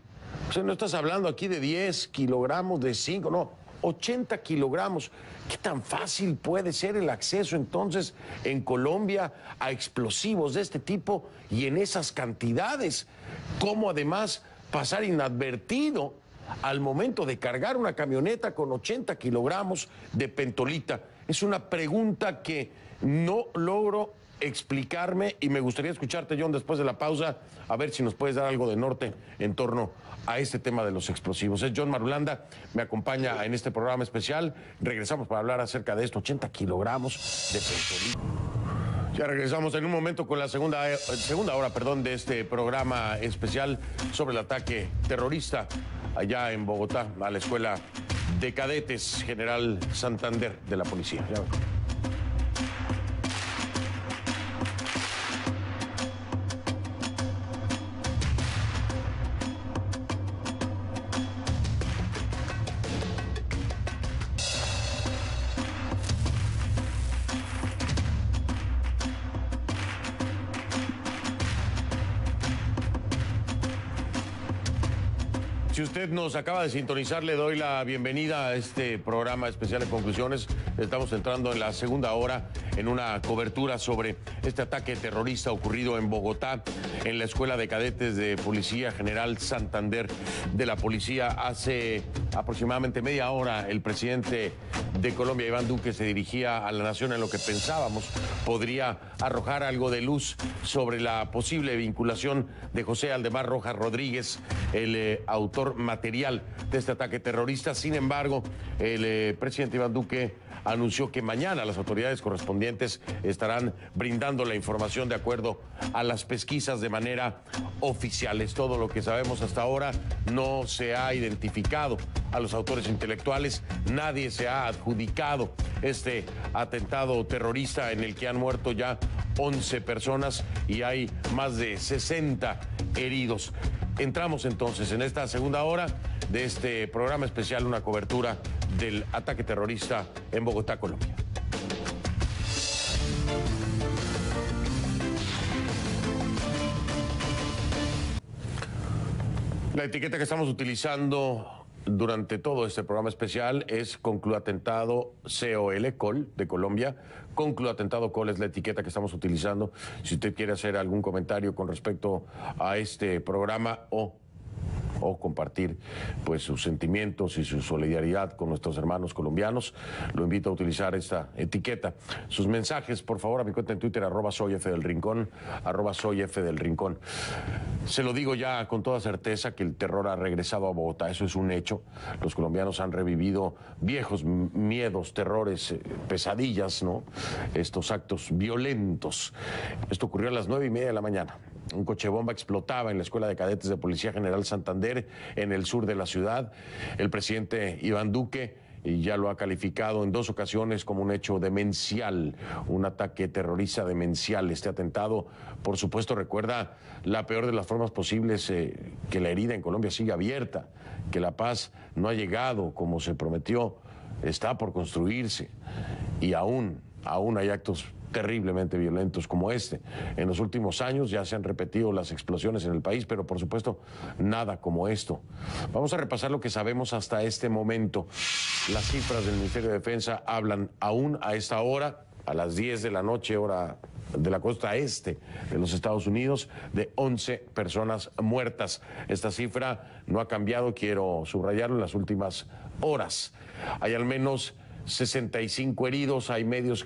O sea, no estás hablando aquí de 10 kilogramos, de 5, no. 80 kilogramos. ¿Qué tan fácil puede ser el acceso entonces en Colombia a explosivos de este tipo y en esas cantidades? ¿Cómo además pasar inadvertido al momento de cargar una camioneta con 80 kilogramos de pentolita? Es una pregunta que no logro explicarme y me gustaría escucharte, John, después de la pausa, a ver si nos puedes dar algo de norte en torno a este tema de los explosivos. Es John Marulanda, me acompaña en este programa especial. Regresamos para hablar acerca de esto, 80 kilogramos de pentolita. Ya regresamos en un momento con la segunda hora de este programa especial sobre el ataque terrorista allá en Bogotá a la Escuela de Cadetes General Santander de la Policía. Ya. Si usted nos acaba de sintonizar, le doy la bienvenida a este programa especial de conclusiones. Estamos entrando en la segunda hora en una cobertura sobre este ataque terrorista ocurrido en Bogotá, en la Escuela de Cadetes de Policía General Santander de la Policía. Hace aproximadamente media hora el presidente de Colombia, Iván Duque, se dirigía a la nación en lo que pensábamos podría arrojar algo de luz sobre la posible vinculación de José Aldemar Rojas Rodríguez, el autor material de este ataque terrorista. Sin embargo, el presidente Iván Duque anunció que mañana las autoridades correspondientes estarán brindando la información de acuerdo a las pesquisas de manera oficial. Es todo lo que sabemos hasta ahora. No se ha identificado a los autores intelectuales, nadie se ha adjudicado este atentado terrorista en el que han muerto ya 11 personas y hay más de 60 heridos. Entramos entonces en esta segunda hora de este programa especial, una cobertura del ataque terrorista en Bogotá, Colombia. La etiqueta que estamos utilizando durante todo este programa especial es Conclu Atentado COL de Colombia. Conclu Atentado COL es la etiqueta que estamos utilizando. Si usted quiere hacer algún comentario con respecto a este programa o compartir pues sus sentimientos y su solidaridad con nuestros hermanos colombianos, lo invito a utilizar esta etiqueta. Sus mensajes, por favor, a mi cuenta en Twitter, @soyfdelrincón, @soyfdelrincón. Se lo digo ya con toda certeza que el terror ha regresado a Bogotá, eso es un hecho. Los colombianos han revivido viejos miedos, terrores, pesadillas, ¿no? Estos actos violentos. Esto ocurrió a las 9:30 de la mañana. Un coche bomba explotaba en la Escuela de Cadetes de Policía General Santander, en el sur de la ciudad. El presidente Iván Duque ya lo ha calificado en 2 ocasiones como un hecho demencial, un ataque terrorista demencial. Este atentado, por supuesto, recuerda la peor de las formas posibles, que la herida en Colombia sigue abierta, que la paz no ha llegado como se prometió, está por construirse y aún hay actos terriblemente violentos como este. En los últimos años ya se han repetido las explosiones en el país, pero por supuesto nada como esto. Vamos a repasar lo que sabemos hasta este momento. Las cifras del Ministerio de Defensa hablan aún a esta hora, a las 10 de la noche, hora de la costa este de los Estados Unidos, de 11 personas muertas. Esta cifra no ha cambiado, quiero subrayarlo, en las últimas horas. Hay al menos 65 heridos, hay medios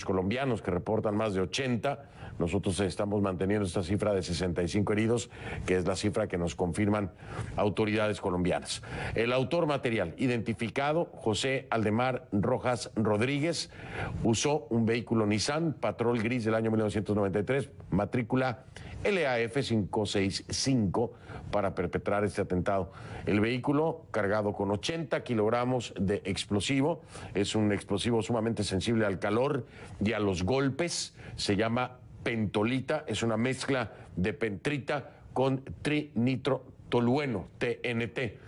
colombianos que reportan más de 80. Nosotros estamos manteniendo esta cifra de 65 heridos, que es la cifra que nos confirman autoridades colombianas. El autor material identificado, José Aldemar Rojas Rodríguez, usó un vehículo Nissan Patrol gris del año 1993, matrícula LAF 565, para perpetrar este atentado. El vehículo, cargado con 80 kilogramos de explosivo, es un explosivo sumamente sensible al calor y a los golpes, se llama pentolita, es una mezcla de pentrita con trinitrotolueno, TNT.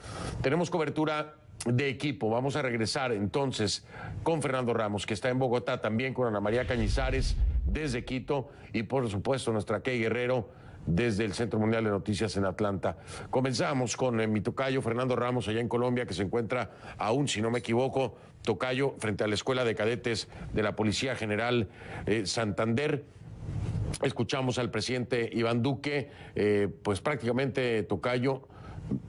Tenemos cobertura de equipo. Vamos a regresar entonces con Fernando Ramos, que está en Bogotá, también con Ana María Cañizares desde Quito y por supuesto nuestra Key Guerrero desde el Centro Mundial de Noticias en Atlanta. Comenzamos con mi tocayo Fernando Ramos allá en Colombia, que se encuentra aún, si no me equivoco, tocayo, frente a la Escuela de Cadetes de la Policía General Santander. Escuchamos al presidente Iván Duque, pues prácticamente, tocayo,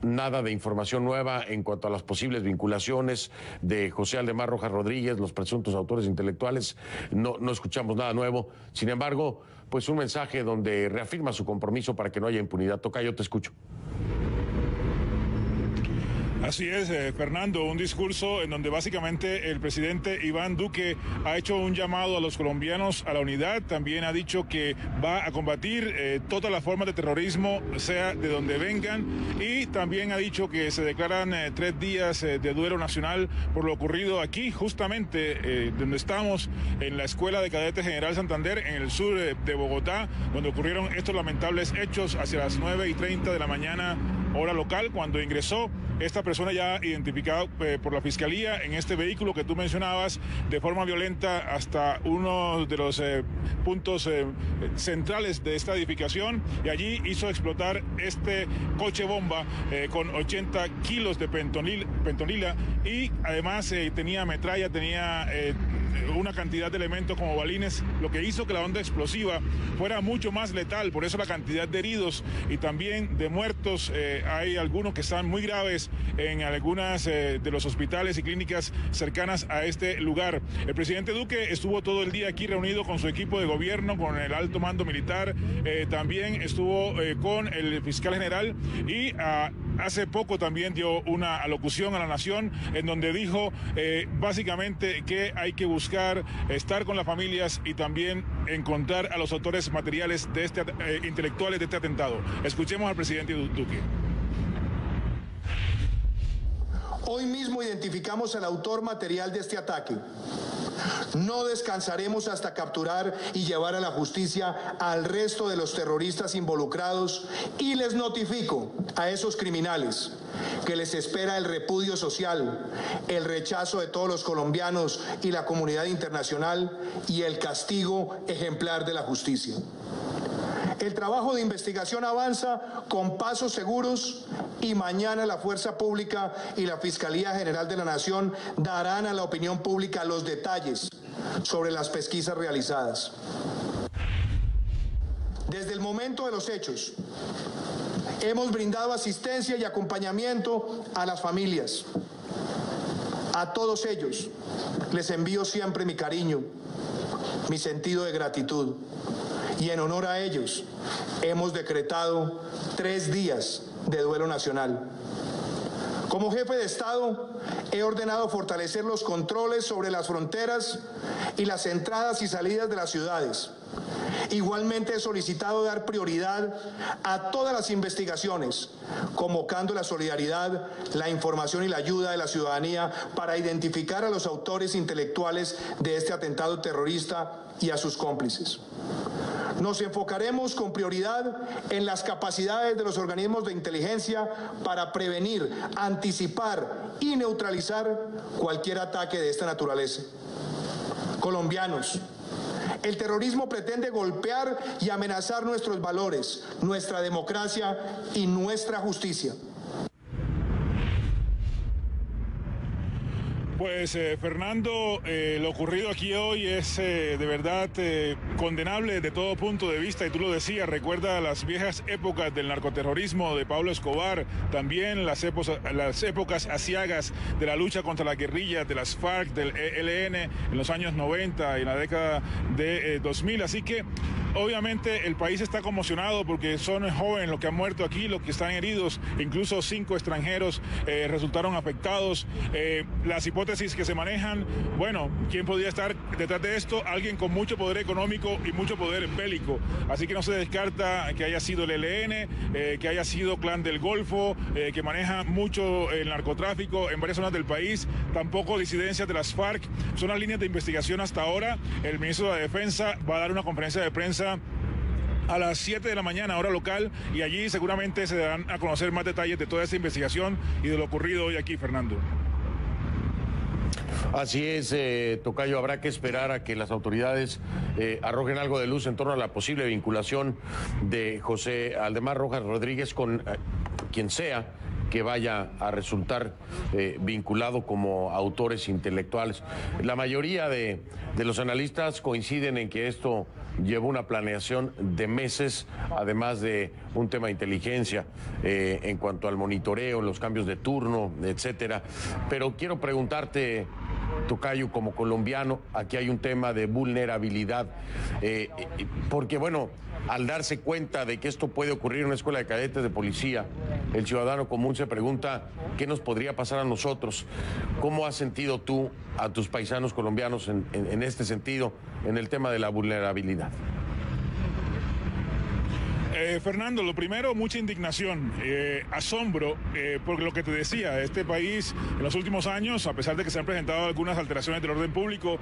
nada de información nueva en cuanto a las posibles vinculaciones de José Aldemar Rojas Rodríguez, los presuntos autores intelectuales. No escuchamos nada nuevo. Sin embargo, pues un mensaje donde reafirma su compromiso para que no haya impunidad. Tocayo, te escucho. Así es, Fernando, un discurso en donde básicamente el presidente Iván Duque ha hecho un llamado a los colombianos a la unidad. También ha dicho que va a combatir todas las formas de terrorismo, sea de donde vengan, y también ha dicho que se declaran 3 días de duelo nacional por lo ocurrido aquí, justamente donde estamos, en la Escuela de Cadetes General Santander, en el sur de Bogotá, donde ocurrieron estos lamentables hechos hacia las 9:30 de la mañana, hora local, cuando ingresó esta persona ya identificada por la Fiscalía en este vehículo que tú mencionabas, de forma violenta hasta uno de los puntos centrales de esta edificación, y allí hizo explotar este coche bomba con 80 kilos de pentonila, y además tenía metralla, tenía una cantidad de elementos como balines, lo que hizo que la onda explosiva fuera mucho más letal. Por eso la cantidad de heridos y también de muertos, hay algunos que están muy graves en algunas de los hospitales y clínicas cercanas a este lugar. El presidente Duque estuvo todo el día aquí reunido con su equipo de gobierno, con el alto mando militar, también estuvo con el fiscal general, y hace poco también dio una alocución a la nación en donde dijo básicamente que hay que buscar estar con las familias y también encontrar a los autores materiales de intelectuales de este atentado. Escuchemos al presidente Duque. Hoy mismo identificamos al autor material de este ataque. No descansaremos hasta capturar y llevar a la justicia al resto de los terroristas involucrados, y les notifico a esos criminales que les espera el repudio social, el rechazo de todos los colombianos y la comunidad internacional, y el castigo ejemplar de la justicia. El trabajo de investigación avanza con pasos seguros, y mañana la Fuerza Pública y la Fiscalía General de la Nación darán a la opinión pública los detalles sobre las pesquisas realizadas. Desde el momento de los hechos, hemos brindado asistencia y acompañamiento a las familias. A todos ellos les envío siempre mi cariño, mi sentido de gratitud. Y en honor a ellos, hemos decretado 3 días de duelo nacional. Como jefe de Estado, he ordenado fortalecer los controles sobre las fronteras y las entradas y salidas de las ciudades. Igualmente he solicitado dar prioridad a todas las investigaciones, convocando la solidaridad, la información y la ayuda de la ciudadanía para identificar a los autores intelectuales de este atentado terrorista y a sus cómplices. Nos enfocaremos con prioridad en las capacidades de los organismos de inteligencia para prevenir, anticipar y neutralizar cualquier ataque de esta naturaleza. Colombianos, el terrorismo pretende golpear y amenazar nuestros valores, nuestra democracia y nuestra justicia. Pues Fernando, lo ocurrido aquí hoy es de verdad condenable desde todo punto de vista, y tú lo decías, recuerda las viejas épocas del narcoterrorismo de Pablo Escobar, también las épocas aciagas de la lucha contra la guerrilla de las FARC, del ELN en los años 90 y en la década de 2000, así que obviamente el país está conmocionado porque son jóvenes los que han muerto aquí, los que están heridos, incluso 5 extranjeros resultaron afectados. Las hipótesis que se manejan, bueno, ¿quién podría estar detrás de esto? Alguien con mucho poder económico y mucho poder bélico, así que no se descarta que haya sido el ELN, que haya sido Clan del Golfo, que maneja mucho el narcotráfico en varias zonas del país, tampoco disidencias de las FARC. Son las líneas de investigación hasta ahora. El ministro de la Defensa va a dar una conferencia de prensa a las 7 de la mañana, hora local, y allí seguramente se darán a conocer más detalles de toda esta investigación y de lo ocurrido hoy aquí, Fernando. Así es, tocayo, habrá que esperar a que las autoridades arrojen algo de luz en torno a la posible vinculación de José Aldemar Rojas Rodríguez con quien sea que vaya a resultar vinculado como autores intelectuales. La mayoría de los analistas coinciden en que esto llevó una planeación de meses, además de un tema de inteligencia en cuanto al monitoreo, los cambios de turno, etcétera. Pero quiero preguntarte, tocayo, como colombiano, aquí hay un tema de vulnerabilidad, porque bueno, al darse cuenta de que esto puede ocurrir en una escuela de cadetes de policía, el ciudadano común se pregunta qué nos podría pasar a nosotros. ¿Cómo has sentido tú a tus paisanos colombianos en este sentido, en el tema de la vulnerabilidad? Fernando, lo primero, mucha indignación, asombro, por lo que te decía, este país en los últimos años, a pesar de que se han presentado algunas alteraciones del orden público,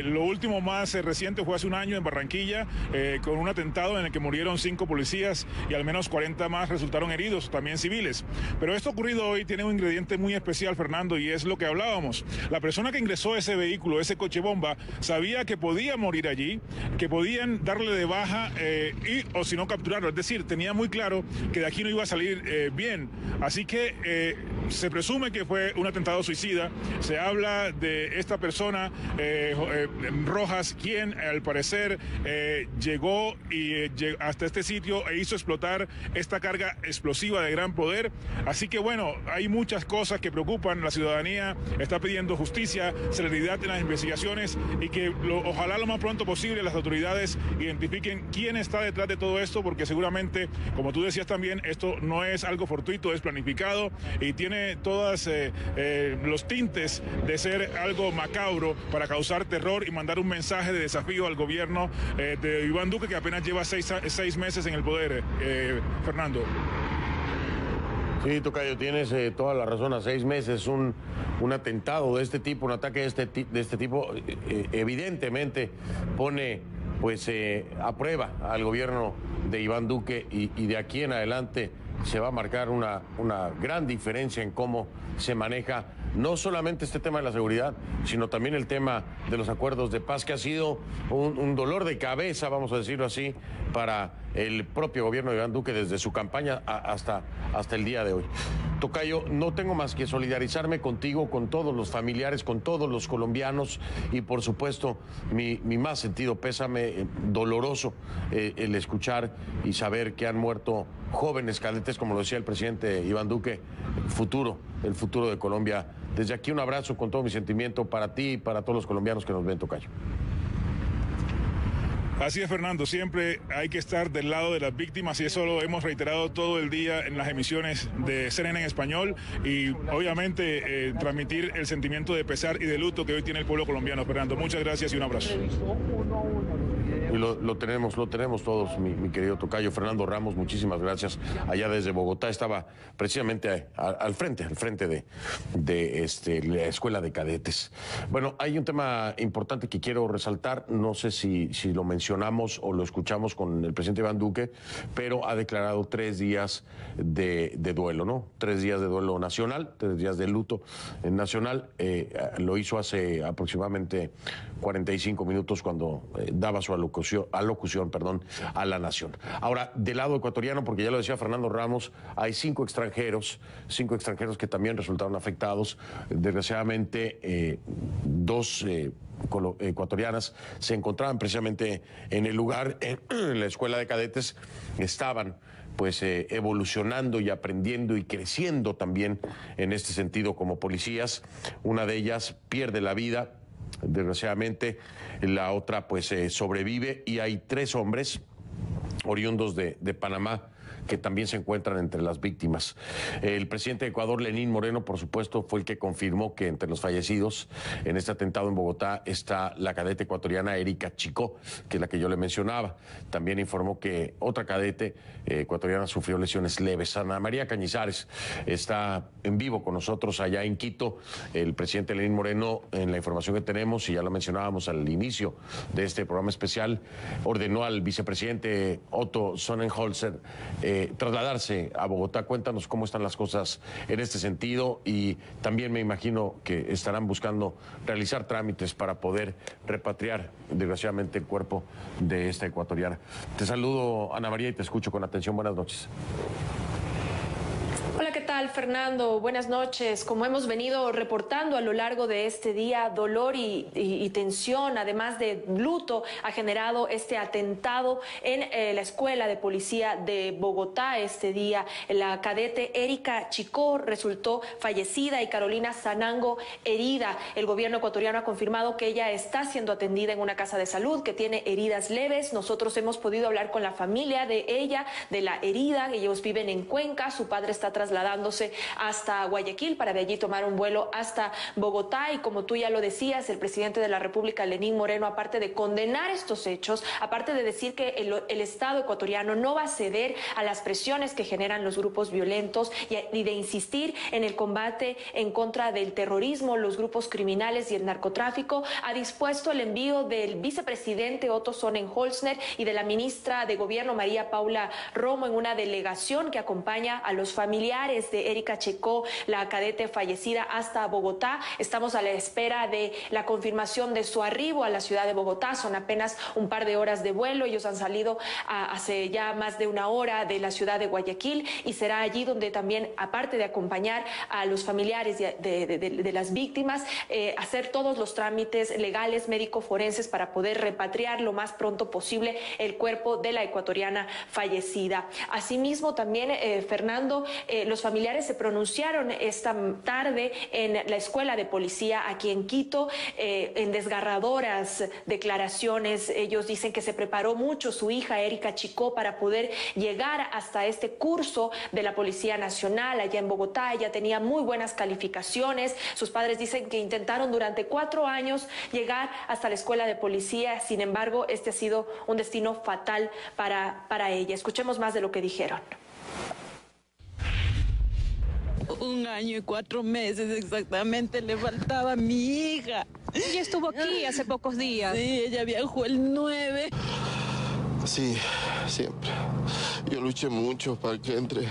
lo último más reciente fue hace un año en Barranquilla, con un atentado en el que murieron 5 policías y al menos 40 más resultaron heridos, también civiles. Pero esto ocurrido hoy tiene un ingrediente muy especial, Fernando, y es lo que hablábamos. La persona que ingresó a ese vehículo, ese coche bomba, sabía que podía morir allí, que podían darle de baja o si no capturarlo. Es decir, tenía muy claro que de aquí no iba a salir bien. Así que se presume que fue un atentado suicida. Se habla de esta persona, Rojas, quien al parecer llegó hasta este sitio e hizo explotar esta carga explosiva de gran poder. Así que bueno, hay muchas cosas que preocupan. La ciudadanía está pidiendo justicia, celeridad en las investigaciones y que ojalá lo más pronto posible las autoridades identifiquen quién está detrás de todo esto, porque seguramente, como tú decías también, esto no es algo fortuito, es planificado y tiene todos los tintes de ser algo macabro para causar terror y mandar un mensaje de desafío al gobierno de Iván Duque, que apenas lleva 6 meses en el poder, Fernando. Sí, tocayo, tienes toda la razón. A 6 meses un atentado de este tipo, un ataque de este tipo, evidentemente pone pues a prueba al gobierno de Iván Duque y de aquí en adelante se va a marcar una gran diferencia en cómo se maneja no solamente este tema de la seguridad, sino también el tema de los acuerdos de paz, que ha sido un dolor de cabeza, vamos a decirlo así, para el propio gobierno de Iván Duque desde su campaña hasta el día de hoy. Tocayo, no tengo más que solidarizarme contigo, con todos los familiares, con todos los colombianos y por supuesto mi más sentido pésame, doloroso el escuchar y saber que han muerto jóvenes cadetes, como lo decía el presidente Iván Duque, el futuro de Colombia. Desde aquí un abrazo con todo mi sentimiento para ti y para todos los colombianos que nos ven, tocayo. Así es, Fernando, siempre hay que estar del lado de las víctimas y eso lo hemos reiterado todo el día en las emisiones de CNN en español y obviamente transmitir el sentimiento de pesar y de luto que hoy tiene el pueblo colombiano. Fernando, muchas gracias y un abrazo. Y lo tenemos todos, mi querido tocayo. Fernando Ramos, muchísimas gracias. Allá desde Bogotá estaba precisamente al frente de la escuela de cadetes. Bueno, hay un tema importante que quiero resaltar, no sé si lo mencionamos o lo escuchamos con el presidente Iván Duque, pero ha declarado 3 días de duelo, ¿no? 3 días de duelo nacional, 3 días de luto nacional. Lo hizo hace aproximadamente 45 minutos cuando daba su alocución a la nación. Ahora, del lado ecuatoriano, porque ya lo decía Fernando Ramos, hay 5 extranjeros que también resultaron afectados. Desgraciadamente, 2 ecuatorianas se encontraban precisamente en el lugar, en la escuela de cadetes, estaban pues evolucionando y aprendiendo y creciendo también en este sentido como policías. Una de ellas pierde la vida, desgraciadamente, la otra pues sobrevive y hay 3 hombres oriundos de Panamá que también se encuentran entre las víctimas. El presidente de Ecuador, Lenín Moreno, por supuesto, fue el que confirmó que entre los fallecidos en este atentado en Bogotá está la cadete ecuatoriana Erika Chicó, que es la que yo le mencionaba. También informó que otra cadete ecuatoriana sufrió lesiones leves. Ana María Cañizares está en vivo con nosotros allá en Quito. El presidente Lenín Moreno, en la información que tenemos, y ya lo mencionábamos al inicio de este programa especial, ordenó al vicepresidente Otto Sonnenholzer trasladarse a Bogotá. Cuéntanos cómo están las cosas en este sentido y también me imagino que estarán buscando realizar trámites para poder repatriar, desgraciadamente, el cuerpo de esta ecuatoriana. Te saludo, Ana María, y te escucho con atención. Buenas noches. Hola, ¿qué tal, Fernando? Buenas noches. Como hemos venido reportando a lo largo de este día, dolor y tensión, además de luto, ha generado este atentado en la Escuela de Policía de Bogotá. Este día, la cadete Erika Chicó resultó fallecida y Carolina Sanango herida. El gobierno ecuatoriano ha confirmado que ella está siendo atendida en una casa de salud, que tiene heridas leves. Nosotros hemos podido hablar con la familia de ella, de la herida. Ellos viven en Cuenca. Su padre está trasladándose hasta Guayaquil para de allí tomar un vuelo hasta Bogotá. Y como tú ya lo decías, el presidente de la República, Lenín Moreno, aparte de condenar estos hechos, aparte de decir que el Estado ecuatoriano no va a ceder a las presiones que generan los grupos violentos y de insistir en el combate en contra del terrorismo, los grupos criminales y el narcotráfico, ha dispuesto el envío del vicepresidente Otto Sonnenholzner y de la ministra de Gobierno, María Paula Romo, en una delegación que acompaña a los familiares de Erika Chicó, la cadete fallecida, hasta Bogotá. Estamos a la espera de la confirmación de su arribo a la ciudad de Bogotá. Son apenas un par de horas de vuelo. Ellos han salido hace ya más de una hora de la ciudad de Guayaquil y será allí donde también, aparte de acompañar a los familiares de las víctimas, hacer todos los trámites legales, médico-forenses, para poder repatriar lo más pronto posible el cuerpo de la ecuatoriana fallecida. Asimismo, también, Fernando, los familiares se pronunciaron esta tarde en la Escuela de Policía aquí en Quito, en desgarradoras declaraciones. Ellos dicen que se preparó mucho su hija Erika Chicó para poder llegar hasta este curso de la Policía Nacional allá en Bogotá. Ella tenía muy buenas calificaciones. Sus padres dicen que intentaron durante 4 años llegar hasta la Escuela de Policía. Sin embargo, este ha sido un destino fatal para ella. Escuchemos más de lo que dijeron. 1 año y 4 meses exactamente le faltaba a mi hija. Ella estuvo aquí hace pocos días. Sí, ella viajó el 9. Sí, siempre. Yo luché mucho para que entre.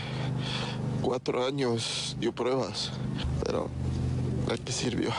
4 años dio pruebas, pero ¿a qué sirvió?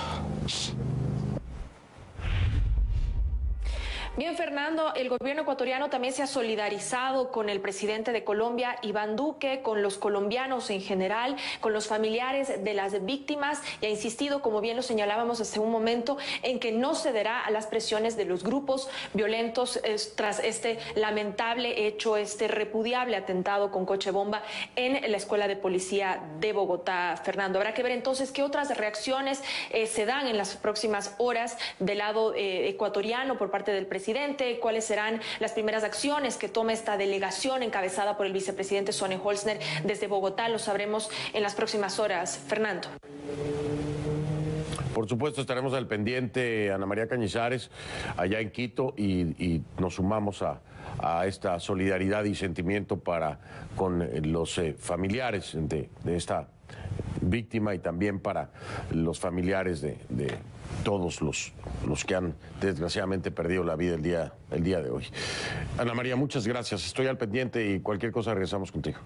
Bien, Fernando, el gobierno ecuatoriano también se ha solidarizado con el presidente de Colombia, Iván Duque, con los colombianos en general, con los familiares de las víctimas, y ha insistido, como bien lo señalábamos hace un momento, en que no cederá a las presiones de los grupos violentos tras este lamentable hecho, este repudiable atentado con coche bomba en la Escuela de Policía de Bogotá. Fernando, habrá que ver entonces qué otras reacciones se dan en las próximas horas del lado ecuatoriano por parte del presidente, cuáles serán las primeras acciones que tome esta delegación encabezada por el vicepresidente Sonnenholzner desde Bogotá. Lo sabremos en las próximas horas. Fernando. Por supuesto, estaremos al pendiente, Ana María Cañizares, allá en Quito, y nos sumamos a esta solidaridad y sentimiento con los familiares de esta víctima y también para los familiares de todos los que han desgraciadamente perdido la vida el día de hoy. Ana María, muchas gracias. Estoy al pendiente y cualquier cosa regresamos contigo.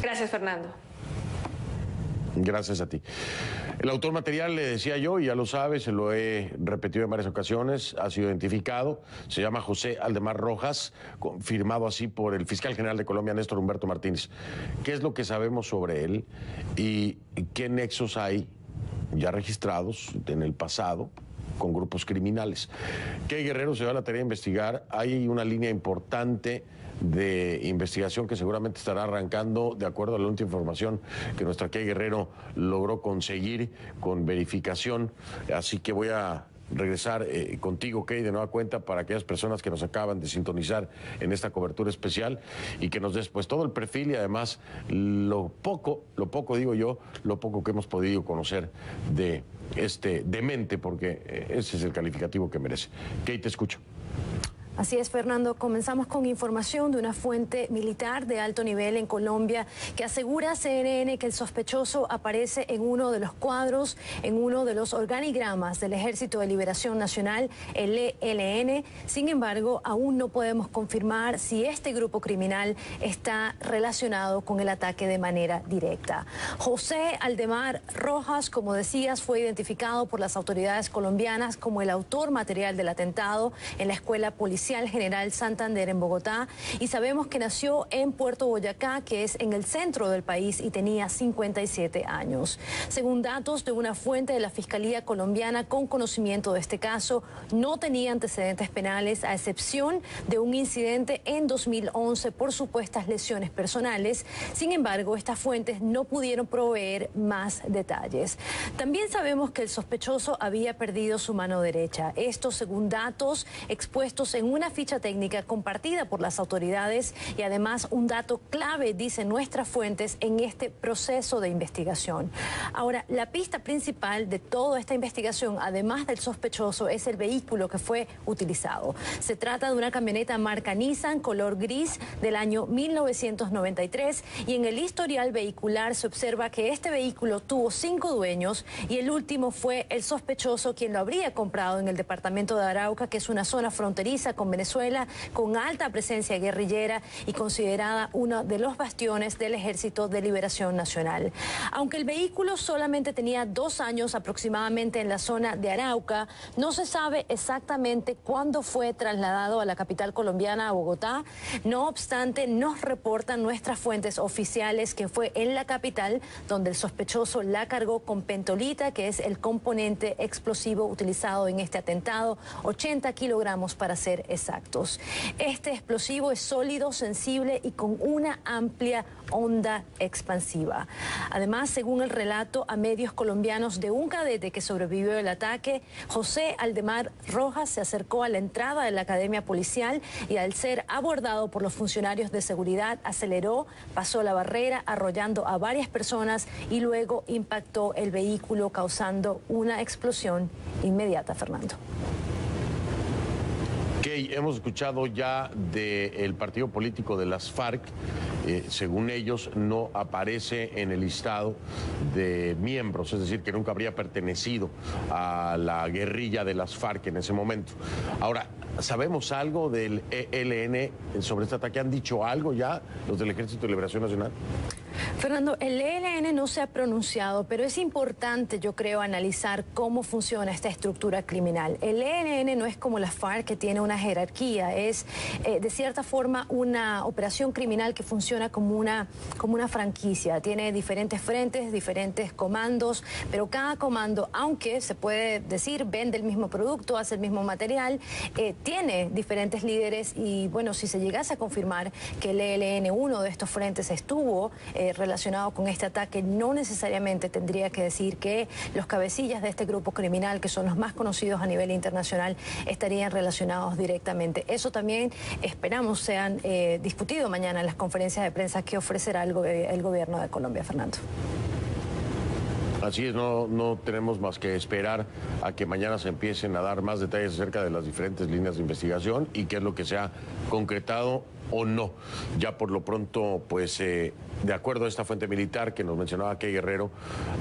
Gracias, Fernando. Gracias a ti. El autor material, le decía yo, y ya lo sabes, se lo he repetido en varias ocasiones, ha sido identificado, se llama José Aldemar Rojas, confirmado así por el fiscal general de Colombia, Néstor Humberto Martínez. ¿Qué es lo que sabemos sobre él y qué nexos hay ya registrados en el pasado con grupos criminales? Key Guerrero se va a la tarea de investigar. Hay una línea importante de investigación que seguramente estará arrancando de acuerdo a la última información que nuestra Key Guerrero logró conseguir con verificación. Así que voy a regresar contigo, Key, de nueva cuenta para aquellas personas que nos acaban de sintonizar en esta cobertura especial y que nos des pues todo el perfil y además lo poco digo yo, lo poco que hemos podido conocer de este demente, porque ese es el calificativo que merece. Key, te escucho. Así es, Fernando. Comenzamos con información de una fuente militar de alto nivel en Colombia que asegura a CNN que el sospechoso aparece en uno de los cuadros, en uno de los organigramas del Ejército de Liberación Nacional, el ELN. Sin embargo, aún no podemos confirmar si este grupo criminal está relacionado con el ataque de manera directa. José Aldemar Rojas, como decías, fue identificado por las autoridades colombianas como el autor material del atentado en la Escuela Policial General Santander en Bogotá, y sabemos que nació en Puerto Boyacá, que es en el centro del país, y tenía 57 años. Según datos de una fuente de la Fiscalía colombiana con conocimiento de este caso, no tenía antecedentes penales a excepción de un incidente en 2011 por supuestas lesiones personales. Sin embargo, estas fuentes no pudieron proveer más detalles. También sabemos que el sospechoso había perdido su mano derecha. Esto según datos expuestos en una ficha técnica compartida por las autoridades, y además un dato clave, dicen nuestras fuentes, en este proceso de investigación. Ahora, la pista principal de toda esta investigación, además del sospechoso, es el vehículo que fue utilizado. Se trata de una camioneta marca Nissan, color gris, del año 1993, y en el historial vehicular se observa que este vehículo tuvo 5 dueños, y el último fue el sospechoso, quien lo habría comprado en el departamento de Arauca, que es una zona fronteriza con Venezuela, con alta presencia guerrillera y considerada uno de los bastiones del Ejército de Liberación Nacional. Aunque el vehículo solamente tenía 2 años aproximadamente en la zona de Arauca, no se sabe exactamente cuándo fue trasladado a la capital colombiana, a Bogotá. No obstante, nos reportan nuestras fuentes oficiales que fue en la capital donde el sospechoso la cargó con pentolita, que es el componente explosivo utilizado en este atentado, 80 kilogramos para ser exactos. Este explosivo es sólido, sensible y con una amplia onda expansiva. Además, según el relato a medios colombianos de un cadete que sobrevivió del ataque, José Aldemar Rojas se acercó a la entrada de la academia policial y, al ser abordado por los funcionarios de seguridad, aceleró, pasó la barrera arrollando a varias personas y luego impactó el vehículo, causando una explosión inmediata, Fernando. Hemos escuchado ya del partido político de las FARC. Según ellos, no aparece en el listado de miembros, es decir, que nunca habría pertenecido a la guerrilla de las FARC en ese momento. Ahora, ¿sabemos algo del ELN sobre este ataque? ¿Han dicho algo ya los del Ejército de Liberación Nacional? Fernando, el ELN no se ha pronunciado, pero es importante, yo creo, analizar cómo funciona esta estructura criminal. El ELN no es como la FARC, que tiene una jerarquía, es de cierta forma una operación criminal que funciona como una franquicia. Tiene diferentes frentes, diferentes comandos, pero cada comando, aunque se puede decir vende el mismo producto, hace el mismo material, tiene diferentes líderes, y bueno, si se llegase a confirmar que el ELN, uno de estos frentes, estuvo relacionado con este ataque, no necesariamente tendría que decir que los cabecillas de este grupo criminal, que son los más conocidos a nivel internacional, estarían relacionados directamente. Eso también esperamos sean discutido mañana en las conferencias de prensa que ofrecerá el gobierno de Colombia, Fernando. Así es, no tenemos más que esperar a que mañana se empiecen a dar más detalles acerca de las diferentes líneas de investigación y qué es lo que se ha concretado o no. Ya por lo pronto, pues, de acuerdo a esta fuente militar que nos mencionaba Kay Guerrero,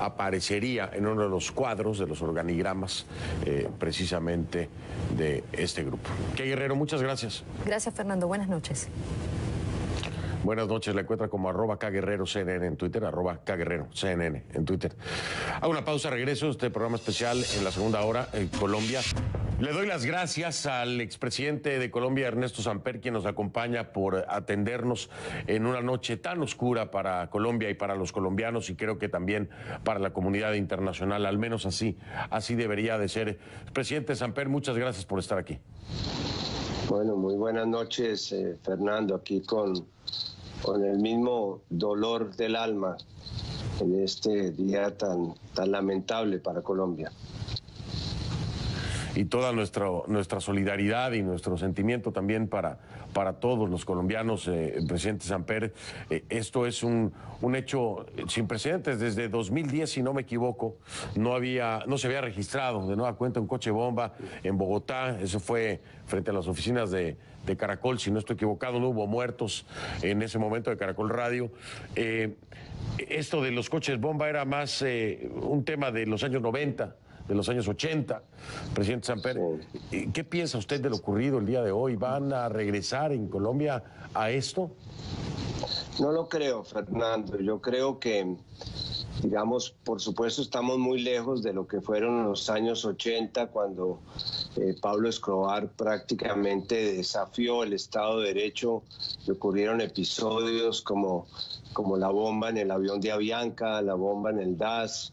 aparecería en uno de los cuadros de los organigramas precisamente de este grupo. Kay Guerrero, muchas gracias. Gracias, Fernando. Buenas noches. Buenas noches, la encuentra como @KGuerreroCNN en Twitter, @KGuerreroCNN en Twitter. Hago una pausa, regreso a este programa especial en la segunda hora en Colombia. Le doy las gracias al expresidente de Colombia, Ernesto Samper, quien nos acompaña, por atendernos en una noche tan oscura para Colombia y para los colombianos, y creo que también para la comunidad internacional, al menos así debería de ser. Presidente Samper, muchas gracias por estar aquí. Bueno, muy buenas noches, Fernando, aquí con el mismo dolor del alma en este día tan lamentable para Colombia. Y toda nuestra solidaridad y nuestro sentimiento también para para todos los colombianos, presidente Samper. Esto es un hecho sin precedentes. Desde 2010, si no me equivoco, no se había registrado de nueva cuenta un coche bomba en Bogotá. Eso fue frente a las oficinas de Caracol, si no estoy equivocado. No hubo muertos en ese momento de Caracol Radio. Esto de los coches bomba era más un tema de los años 90, de los años 80. Presidente Samper, ¿qué piensa usted de lo ocurrido el día de hoy? ¿Van a regresar en Colombia a esto? No lo creo, Fernando. Yo creo que, digamos, por supuesto estamos muy lejos de lo que fueron los años 80, cuando Pablo Escobar prácticamente desafió el Estado de Derecho y ocurrieron episodios como la bomba en el avión de Avianca, la bomba en el DAS,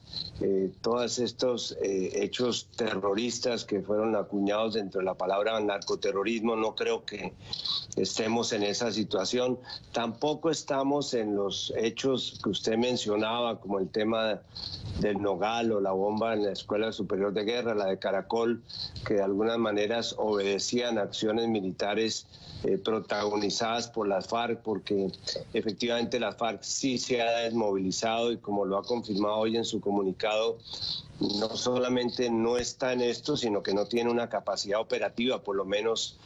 todos estos hechos terroristas que fueron acuñados dentro de la palabra narcoterrorismo. No creo que estemos en esa situación. Tampoco estamos en los hechos que usted mencionaba, como el tema del Nogal o la bomba en la Escuela Superior de Guerra, la de Caracol, que de algunas maneras obedecían acciones militares protagonizadas por las FARC, porque efectivamente la FARC sí se ha desmovilizado y, como lo ha confirmado hoy en su comunicado, no solamente no está en esto, sino que no tiene una capacidad operativa, por lo menos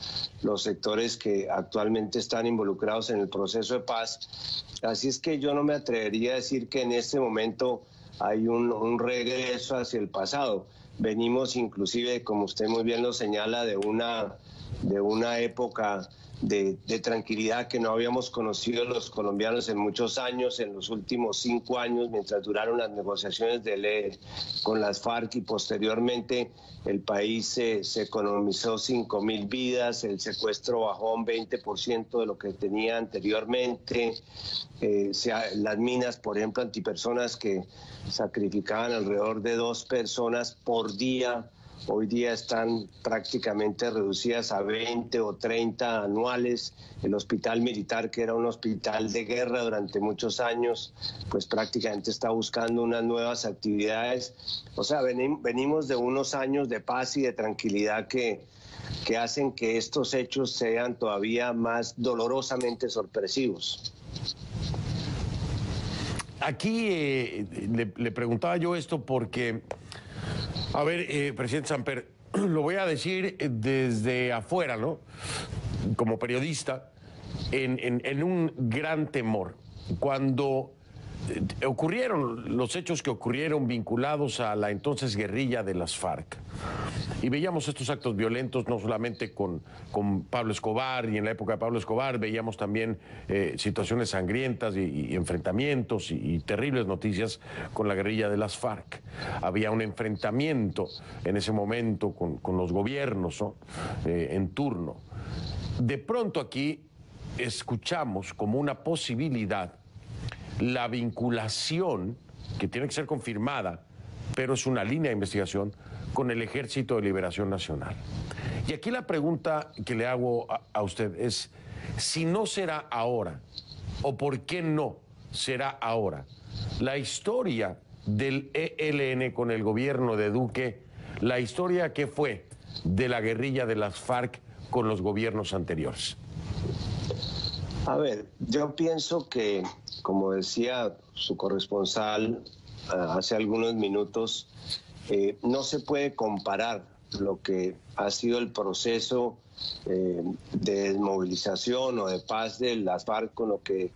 los sectores que actualmente están involucrados en el proceso de paz. Así es que yo no me atrevería a decir que en este momento hay un regreso hacia el pasado. Venimos inclusive, como usted muy bien lo señala, de una época de tranquilidad que no habíamos conocido los colombianos en muchos años, en los últimos 5 años, mientras duraron las negociaciones con las FARC, y posteriormente el país se economizó 5.000 vidas, el secuestro bajó un 20% de lo que tenía anteriormente, las minas, por ejemplo, antipersonas, que sacrificaban alrededor de 2 personas por día, hoy día están prácticamente reducidas a 20 o 30 anuales. El hospital militar, que era un hospital de guerra durante muchos años, pues prácticamente está buscando unas nuevas actividades. O sea, venimos de unos años de paz y de tranquilidad que hacen que estos hechos sean todavía más dolorosamente sorpresivos. Aquí le preguntaba yo esto porque, a ver, presidente Samper, lo voy a decir desde afuera, ¿no? Como periodista, en un gran temor. Cuando ocurrieron los hechos que ocurrieron vinculados a la entonces guerrilla de las FARC, y veíamos estos actos violentos no solamente con Pablo Escobar, y en la época de Pablo Escobar veíamos también situaciones sangrientas y enfrentamientos y terribles noticias con la guerrilla de las FARC. Había un enfrentamiento en ese momento con los gobiernos, ¿no? En turno. De pronto aquí escuchamos como una posibilidad la vinculación, que tiene que ser confirmada, pero es una línea de investigación, con el Ejército de Liberación Nacional. Y aquí la pregunta que le hago a usted es, si no será ahora, o por qué no será ahora, la historia del ELN con el gobierno de Duque, la historia que fue de la guerrilla de las FARC con los gobiernos anteriores. A ver, yo pienso que, como decía su corresponsal hace algunos minutos, no se puede comparar lo que ha sido el proceso de desmovilización o de paz de las FARC con lo que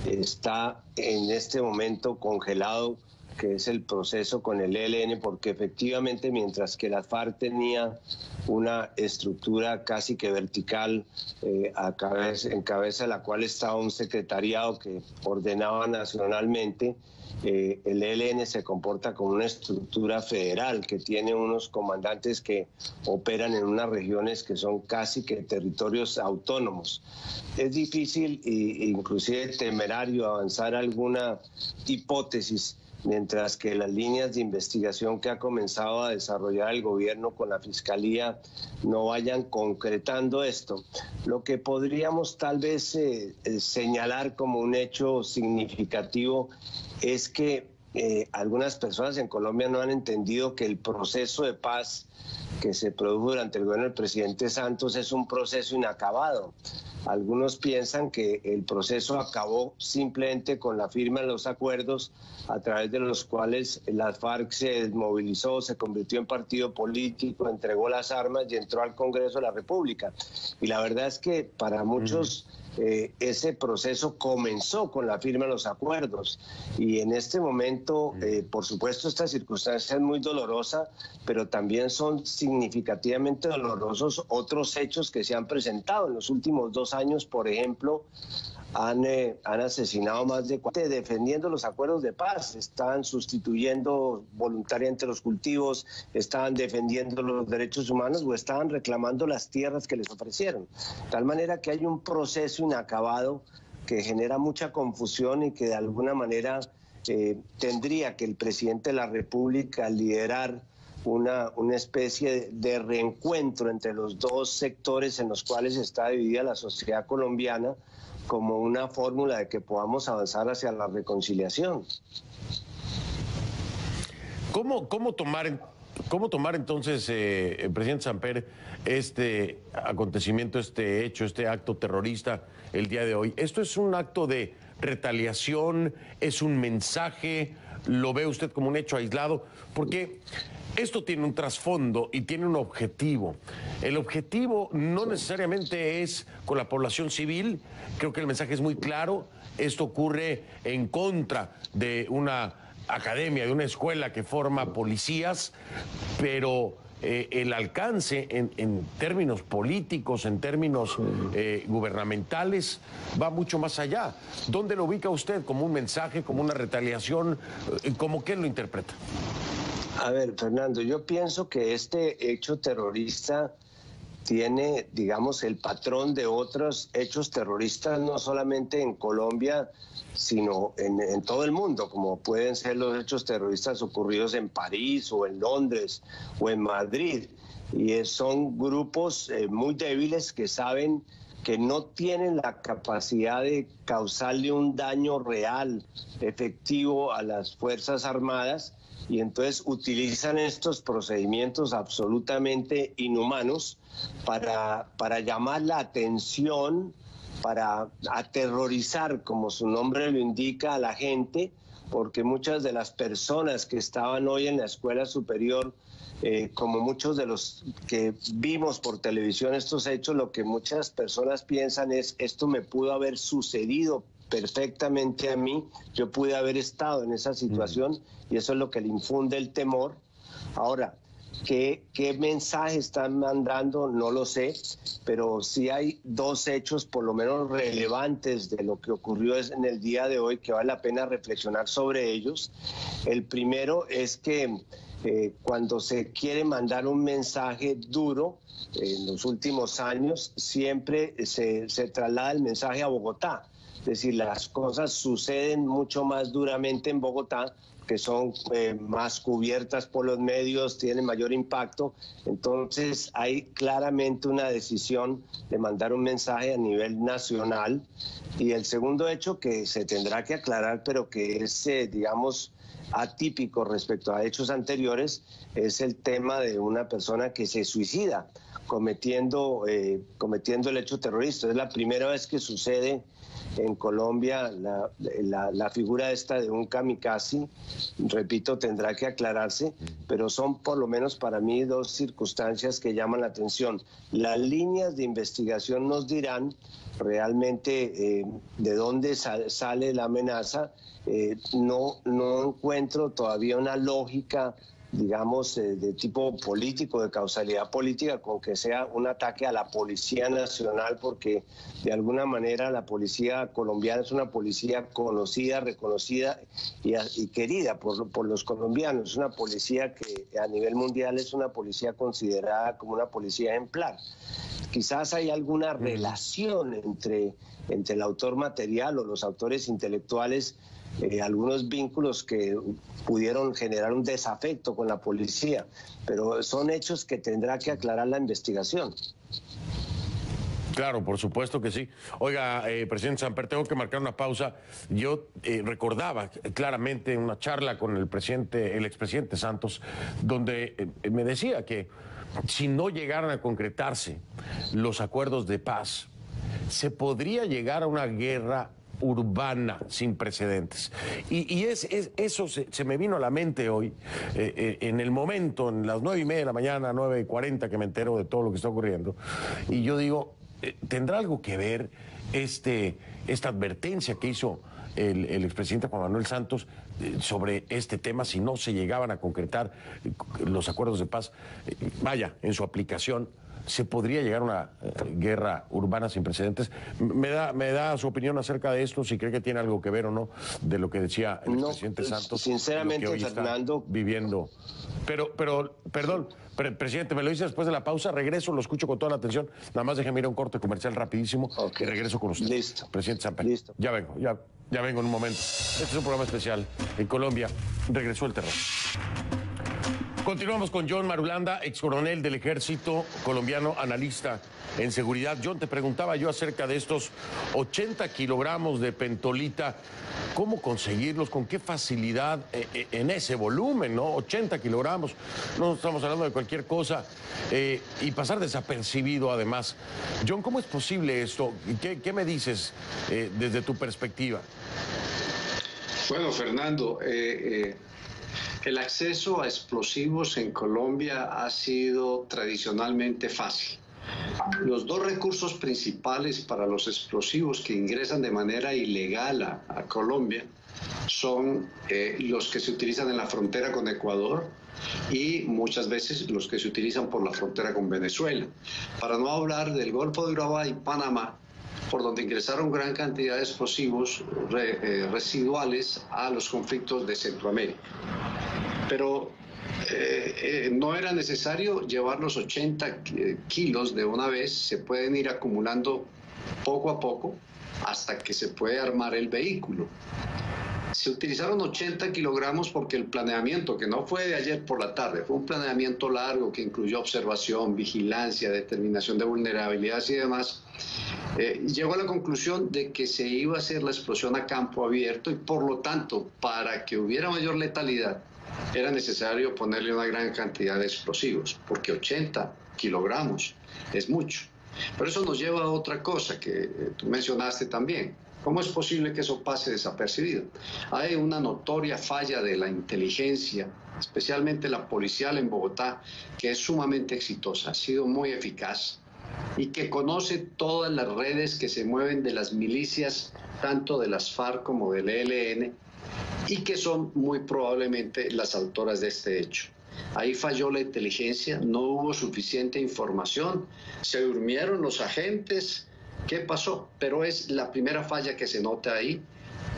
está en este momento congelado, que es el proceso con el ELN, porque efectivamente mientras que la FARC tenía una estructura casi que vertical, en cabeza de la cual estaba un secretariado que ordenaba nacionalmente, el ELN se comporta como una estructura federal que tiene unos comandantes que operan en unas regiones que son casi que territorios autónomos. Es difícil e inclusive temerario avanzar alguna hipótesis mientras que las líneas de investigación que ha comenzado a desarrollar el gobierno con la Fiscalía no vayan concretando esto. Lo que podríamos tal vez señalar como un hecho significativo es que algunas personas en Colombia no han entendido que el proceso de paz que se produjo durante el gobierno del presidente Santos es un proceso inacabado. Algunos piensan que el proceso acabó simplemente con la firma de los acuerdos a través de los cuales las FARC se desmovilizó, se convirtió en partido político, entregó las armas y entró al Congreso de la República. Y la verdad es que para muchos ese proceso comenzó con la firma de los acuerdos. Y en este momento, por supuesto, esta circunstancia es muy dolorosa, pero también son significativamente dolorosos otros hechos que se han presentado en los últimos 2 años. Por ejemplo, han asesinado más de 40 defendiendo los acuerdos de paz, estaban sustituyendo voluntariamente los cultivos, estaban defendiendo los derechos humanos o estaban reclamando las tierras que les ofrecieron. De tal manera que hay un proceso inacabado que genera mucha confusión y que de alguna manera tendría que el presidente de la República liderar una especie de reencuentro entre los dos sectores en los cuales está dividida la sociedad colombiana, como una fórmula de que podamos avanzar hacia la reconciliación. ¿Cómo tomar entonces, presidente Samper, este acontecimiento, este hecho, este acto terrorista el día de hoy? ¿Esto es un acto de retaliación? ¿Es un mensaje? ¿Lo ve usted como un hecho aislado? Porque esto tiene un trasfondo y tiene un objetivo. El objetivo no necesariamente es con la población civil. Creo que el mensaje es muy claro. Esto ocurre en contra de una academia, de una escuela que forma policías, pero el alcance en términos políticos, en términos gubernamentales, va mucho más allá. ¿Dónde lo ubica usted? ¿Como un mensaje, como una retaliación? ¿Cómo qué lo interpreta? A ver, Fernando, yo pienso que este hecho terrorista tiene, digamos, el patrón de otros hechos terroristas, no solamente en Colombia, sino en todo el mundo, como pueden ser los hechos terroristas ocurridos en París o en Londres o en Madrid. Y son grupos muy débiles que saben que no tienen la capacidad de causarle un daño real, efectivo a las Fuerzas Armadas, y entonces utilizan estos procedimientos absolutamente inhumanos para llamar la atención, para aterrorizar, como su nombre lo indica, a la gente, porque muchas de las personas que estaban hoy en la escuela superior, como muchos de los que vimos por televisión estos hechos, lo que muchas personas piensan es: esto me pudo haber sucedido perfectamente a mí, yo pude haber estado en esa situación, y eso es lo que le infunde el temor. Ahora, ¿qué mensaje están mandando? No lo sé, pero sí hay 2 hechos por lo menos relevantes de lo que ocurrió en el día de hoy que vale la pena reflexionar sobre ellos. El primero es que cuando se quiere mandar un mensaje duro, en los últimos años siempre se traslada el mensaje a Bogotá. Es decir, las cosas suceden mucho más duramente en Bogotá, que son más cubiertas por los medios, tienen mayor impacto. Entonces hay claramente una decisión de mandar un mensaje a nivel nacional. Y el segundo hecho que se tendrá que aclarar, pero que es, digamos, atípico respecto a hechos anteriores, es el tema de una persona que se suicida cometiendo el hecho terrorista. Es la primera vez que sucede en Colombia la figura esta de un kamikaze. Repito, tendrá que aclararse, pero son por lo menos para mí 2 circunstancias que llaman la atención. Las líneas de investigación nos dirán realmente de dónde sale la amenaza. No encuentro todavía una lógica, digamos, de tipo político, de causalidad política, con que sea un ataque a la Policía Nacional, porque de alguna manera la policía colombiana es una policía conocida, reconocida y querida por los colombianos. Es una policía que a nivel mundial es una policía considerada como una policía ejemplar. Quizás hay alguna relación entre el autor material o los autores intelectuales, algunos vínculos que pudieron generar un desafecto con la policía, pero son hechos que tendrá que aclarar la investigación. Claro, por supuesto que sí. Oiga, presidente Samper, tengo que marcar una pausa. Yo recordaba claramente una charla con el expresidente Santos, donde me decía que si no llegaran a concretarse los acuerdos de paz, se podría llegar a una guerra urbana sin precedentes. Y eso se me vino a la mente hoy, en el momento, en las 9:30 de la mañana, 9:40, que me entero de todo lo que está ocurriendo. Y yo digo, ¿tendrá algo que ver esta advertencia que hizo el expresidente Juan Manuel Santos sobre este tema si no se llegaban a concretar los acuerdos de paz? Vaya, en su aplicación, ¿se podría llegar a una guerra urbana sin precedentes? Me da su opinión acerca de esto, si cree que tiene algo que ver o no de lo que decía el expresidente Santos. Sinceramente, lo que hoy Fernando, está viviendo. Pero, perdón, presidente, me lo dice después de la pausa, regreso, lo escucho con toda la atención. Nada más déjeme ir a un corte comercial rapidísimo y regreso con usted. Listo. Presidente Samper. Listo. Ya vengo en un momento. Este es un programa especial. En Colombia regresó el terror. Continuamos con John Marulanda, ex coronel del ejército colombiano, analista en seguridad. John, te preguntaba yo acerca de estos 80 kilogramos de pentolita. ¿Cómo conseguirlos? ¿Con qué facilidad en ese volumen, no? 80 kilogramos. No estamos hablando de cualquier cosa. Y pasar desapercibido, además. John, ¿cómo es posible esto? ¿Qué me dices desde tu perspectiva? Bueno, Fernando, el acceso a explosivos en Colombia ha sido tradicionalmente fácil. Los dos recursos principales para los explosivos que ingresan de manera ilegal a Colombia son los que se utilizan en la frontera con Ecuador y muchas veces los que se utilizan por la frontera con Venezuela. Para no hablar del Golfo de Urabá y Panamá, por donde ingresaron gran cantidad de explosivos residuales a los conflictos de Centroamérica. Pero no era necesario llevar los 80 kilos de una vez, se pueden ir acumulando poco a poco hasta que se puede armar el vehículo. Se utilizaron 80 kilogramos porque el planeamiento, que no fue de ayer por la tarde, fue un planeamiento largo que incluyó observación, vigilancia, determinación de vulnerabilidades y demás, llegó a la conclusión de que se iba a hacer la explosión a campo abierto y por lo tanto, para que hubiera mayor letalidad, era necesario ponerle una gran cantidad de explosivos, porque 80 kilogramos es mucho. Pero eso nos lleva a otra cosa que tú mencionaste también. ¿Cómo es posible que eso pase desapercibido? Hay una notoria falla de la inteligencia, especialmente la policial en Bogotá, que es sumamente exitosa, ha sido muy eficaz y que conoce todas las redes que se mueven de las milicias, tanto de las FARC como del ELN, y que son muy probablemente las autoras de este hecho. Ahí falló la inteligencia, no hubo suficiente información, se durmieron los agentes. ¿Qué pasó? Pero es la primera falla que se nota ahí,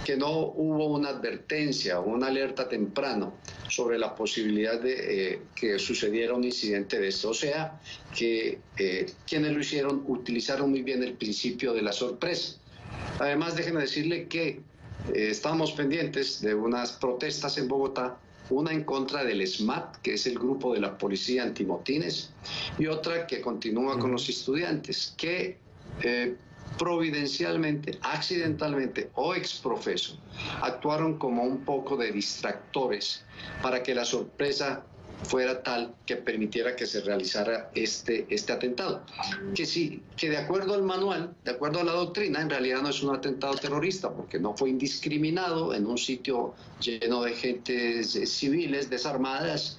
que no hubo una advertencia o una alerta temprano sobre la posibilidad de que sucediera un incidente de esto. O sea, que quienes lo hicieron utilizaron muy bien el principio de la sorpresa. Además, déjenme decirle que estábamos pendientes de unas protestas en Bogotá, una en contra del SMAT, que es el grupo de la policía antimotines, y otra que continúa con los estudiantes, que providencialmente, accidentalmente o exprofeso, actuaron como un poco de distractores para que la sorpresa fuera tal que permitiera que se realizara este atentado. Que de acuerdo al manual, de acuerdo a la doctrina, en realidad no es un atentado terrorista, porque no fue indiscriminado en un sitio lleno de gentes civiles desarmadas,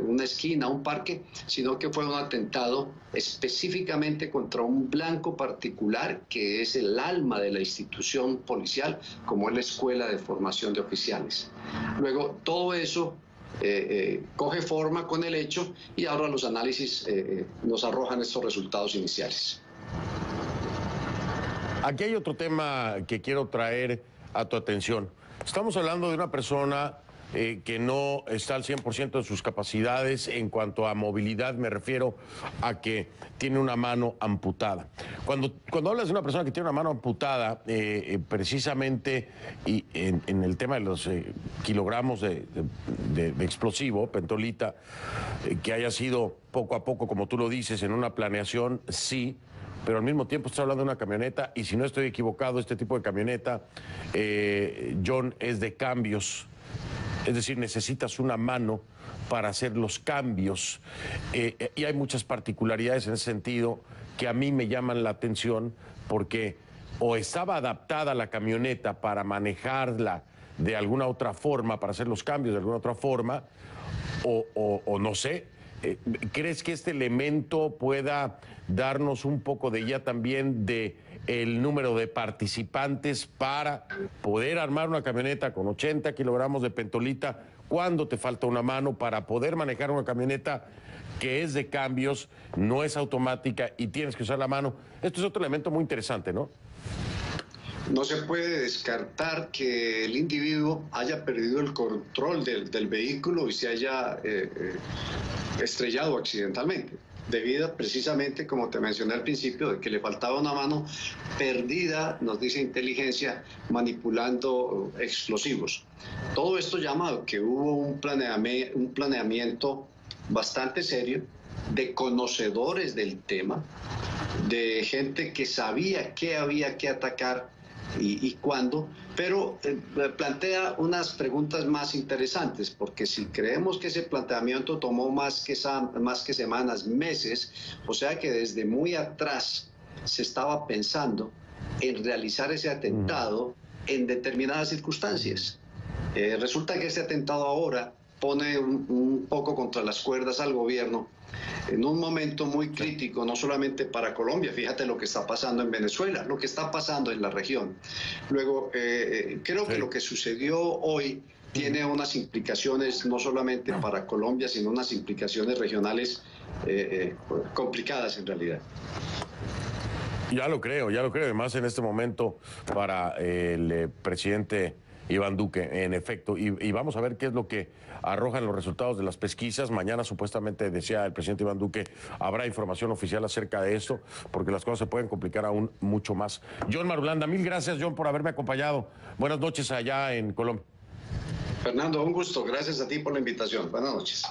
una esquina, un parque, sino que fue un atentado específicamente contra un blanco particular que es el alma de la institución policial, como es la Escuela de Formación de Oficiales. Luego, todo eso coge forma con el hecho y ahora los análisis nos arrojan estos resultados iniciales. Aquí hay otro tema que quiero traer a tu atención. Estamos hablando de una persona que no está al 100% de sus capacidades en cuanto a movilidad, me refiero a que tiene una mano amputada. Cuando hablas de una persona que tiene una mano amputada, precisamente y en el tema de los kilogramos de explosivo, pentolita, que haya sido poco a poco, como tú lo dices, en una planeación, sí, pero al mismo tiempo estás hablando de una camioneta, y si no estoy equivocado, este tipo de camioneta, John, es de cambios, es decir, necesitas una mano para hacer los cambios, y hay muchas particularidades en ese sentido que a mí me llaman la atención, porque o estaba adaptada la camioneta para manejarla de alguna otra forma, para hacer los cambios de alguna otra forma, o no sé. ¿Crees que este elemento pueda darnos un poco de ya también de el número de participantes para poder armar una camioneta con 80 kilogramos de pentolita cuando te falta una mano para poder manejar una camioneta que es de cambios, no es automática y tienes que usar la mano? Esto es otro elemento muy interesante, ¿no? No se puede descartar que el individuo haya perdido el control del vehículo y se haya estrellado accidentalmente, debido precisamente, como te mencioné al principio, de que le faltaba una mano perdida, nos dice inteligencia, manipulando explosivos. Todo esto llama a que hubo un planeamiento bastante serio de conocedores del tema, de gente que sabía qué había que atacar y cuándo, pero plantea unas preguntas más interesantes, porque si creemos que ese planteamiento tomó más que semanas, meses, o sea que desde muy atrás se estaba pensando en realizar ese atentado en determinadas circunstancias. Resulta que ese atentado ahora pone un poco contra las cuerdas al gobierno en un momento muy crítico, no solamente para Colombia, fíjate lo que está pasando en Venezuela, lo que está pasando en la región. Luego, creo que lo que sucedió hoy tiene unas implicaciones no solamente para Colombia, sino unas implicaciones regionales complicadas en realidad. Ya lo creo, además en este momento para el presidente Iván Duque, en efecto, y vamos a ver qué es lo que arrojan los resultados de las pesquisas. Mañana supuestamente, decía el presidente Iván Duque, habrá información oficial acerca de esto, porque las cosas se pueden complicar aún mucho más. John Marulanda, mil gracias, John, por haberme acompañado. Buenas noches allá en Colombia. Fernando, un gusto. Gracias a ti por la invitación. Buenas noches.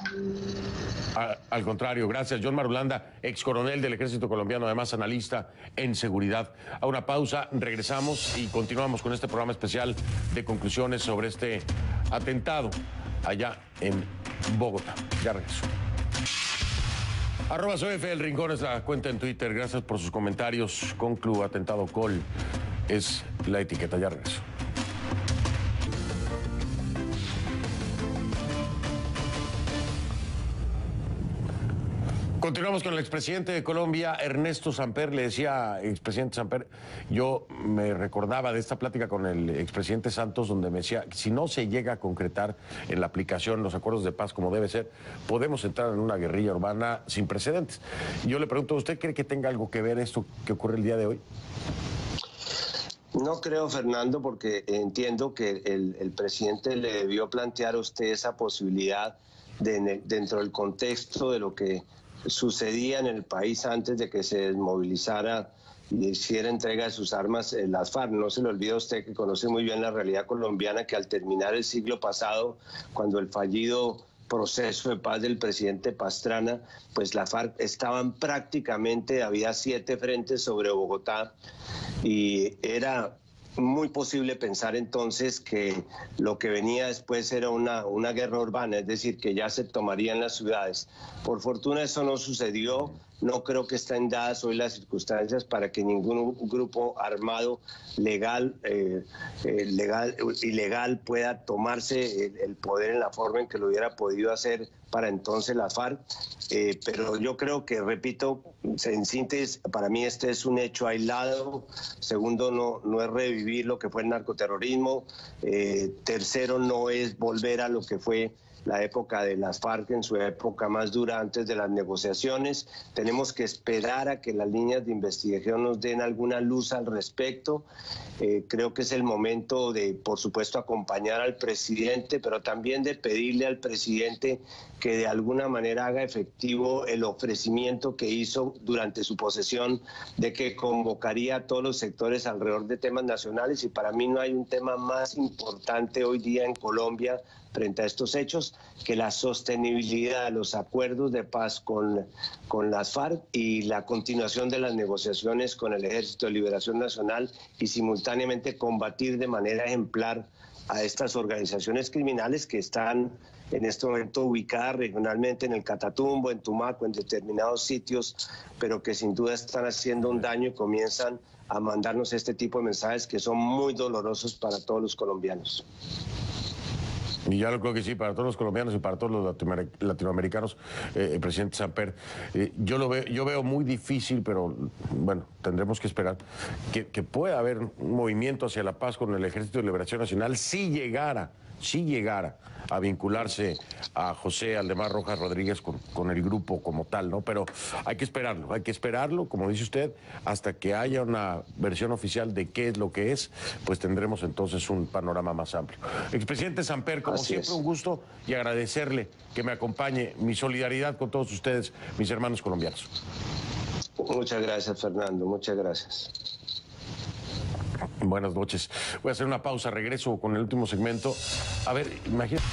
Al contrario, gracias. John Marulanda, ex coronel del Ejército Colombiano, además analista en seguridad. A una pausa, regresamos y continuamos con este programa especial de conclusiones sobre este atentado allá en Bogotá. Ya regreso. @Soy F. El Rincón es la cuenta en Twitter. Gracias por sus comentarios. Conclu, atentado Col es la etiqueta. Ya regreso. Continuamos con el expresidente de Colombia, Ernesto Samper. Le decía, expresidente Samper, yo me recordaba de esta plática con el expresidente Santos, donde me decía, si no se llega a concretar en la aplicación los acuerdos de paz como debe ser, podemos entrar en una guerrilla urbana sin precedentes. Yo le pregunto, ¿usted cree que tenga algo que ver esto que ocurre el día de hoy? No creo, Fernando, porque entiendo que el presidente le debió plantear a usted esa posibilidad dentro del contexto de lo que sucedía en el país antes de que se desmovilizara y hiciera entrega de sus armas las FARC. No se le olvida a usted, que conoce muy bien la realidad colombiana, que al terminar el siglo pasado, cuando el fallido proceso de paz del presidente Pastrana, pues la FARC estaban prácticamente, había 7 frentes sobre Bogotá, y era muy posible pensar entonces que lo que venía después era una guerra urbana, es decir, que ya se tomarían las ciudades. Por fortuna eso no sucedió. No creo que estén dadas hoy las circunstancias para que ningún grupo armado ilegal pueda tomarse el poder en la forma en que lo hubiera podido hacer para entonces la FARC. Pero yo creo que, repito, en síntesis, para mí este es un hecho aislado. Segundo, no es revivir lo que fue el narcoterrorismo. Tercero, no es volver a lo que fue la época de las FARC en su época más dura antes de las negociaciones. Tenemos que esperar a que las líneas de investigación nos den alguna luz al respecto. Creo que es el momento de, por supuesto, acompañar al presidente, pero también de pedirle al presidente que de alguna manera haga efectivo el ofrecimiento que hizo durante su posesión de que convocaría a todos los sectores alrededor de temas nacionales, y para mí no hay un tema más importante hoy día en Colombia frente a estos hechos, que la sostenibilidad de los acuerdos de paz con las FARC y la continuación de las negociaciones con el Ejército de Liberación Nacional y simultáneamente combatir de manera ejemplar a estas organizaciones criminales que están en este momento ubicadas regionalmente en el Catatumbo, en Tumaco, en determinados sitios, pero que sin duda están haciendo un daño y comienzan a mandarnos este tipo de mensajes que son muy dolorosos para todos los colombianos. Y ya lo creo que sí, para todos los colombianos y para todos los latinoamericanos, presidente Samper, yo veo muy difícil, pero bueno, tendremos que esperar que pueda haber un movimiento hacia la paz con el Ejército de Liberación Nacional si llegara a vincularse a José Aldemar Rojas Rodríguez con el grupo como tal, ¿no? Pero hay que esperarlo, como dice usted, hasta que haya una versión oficial de qué es lo que es, pues tendremos entonces un panorama más amplio. Expresidente Samper, como siempre, un gusto y agradecerle que me acompañe, mi solidaridad con todos ustedes, mis hermanos colombianos. Muchas gracias, Fernando, muchas gracias. Buenas noches. Voy a hacer una pausa, regreso con el último segmento. A ver, imagínate.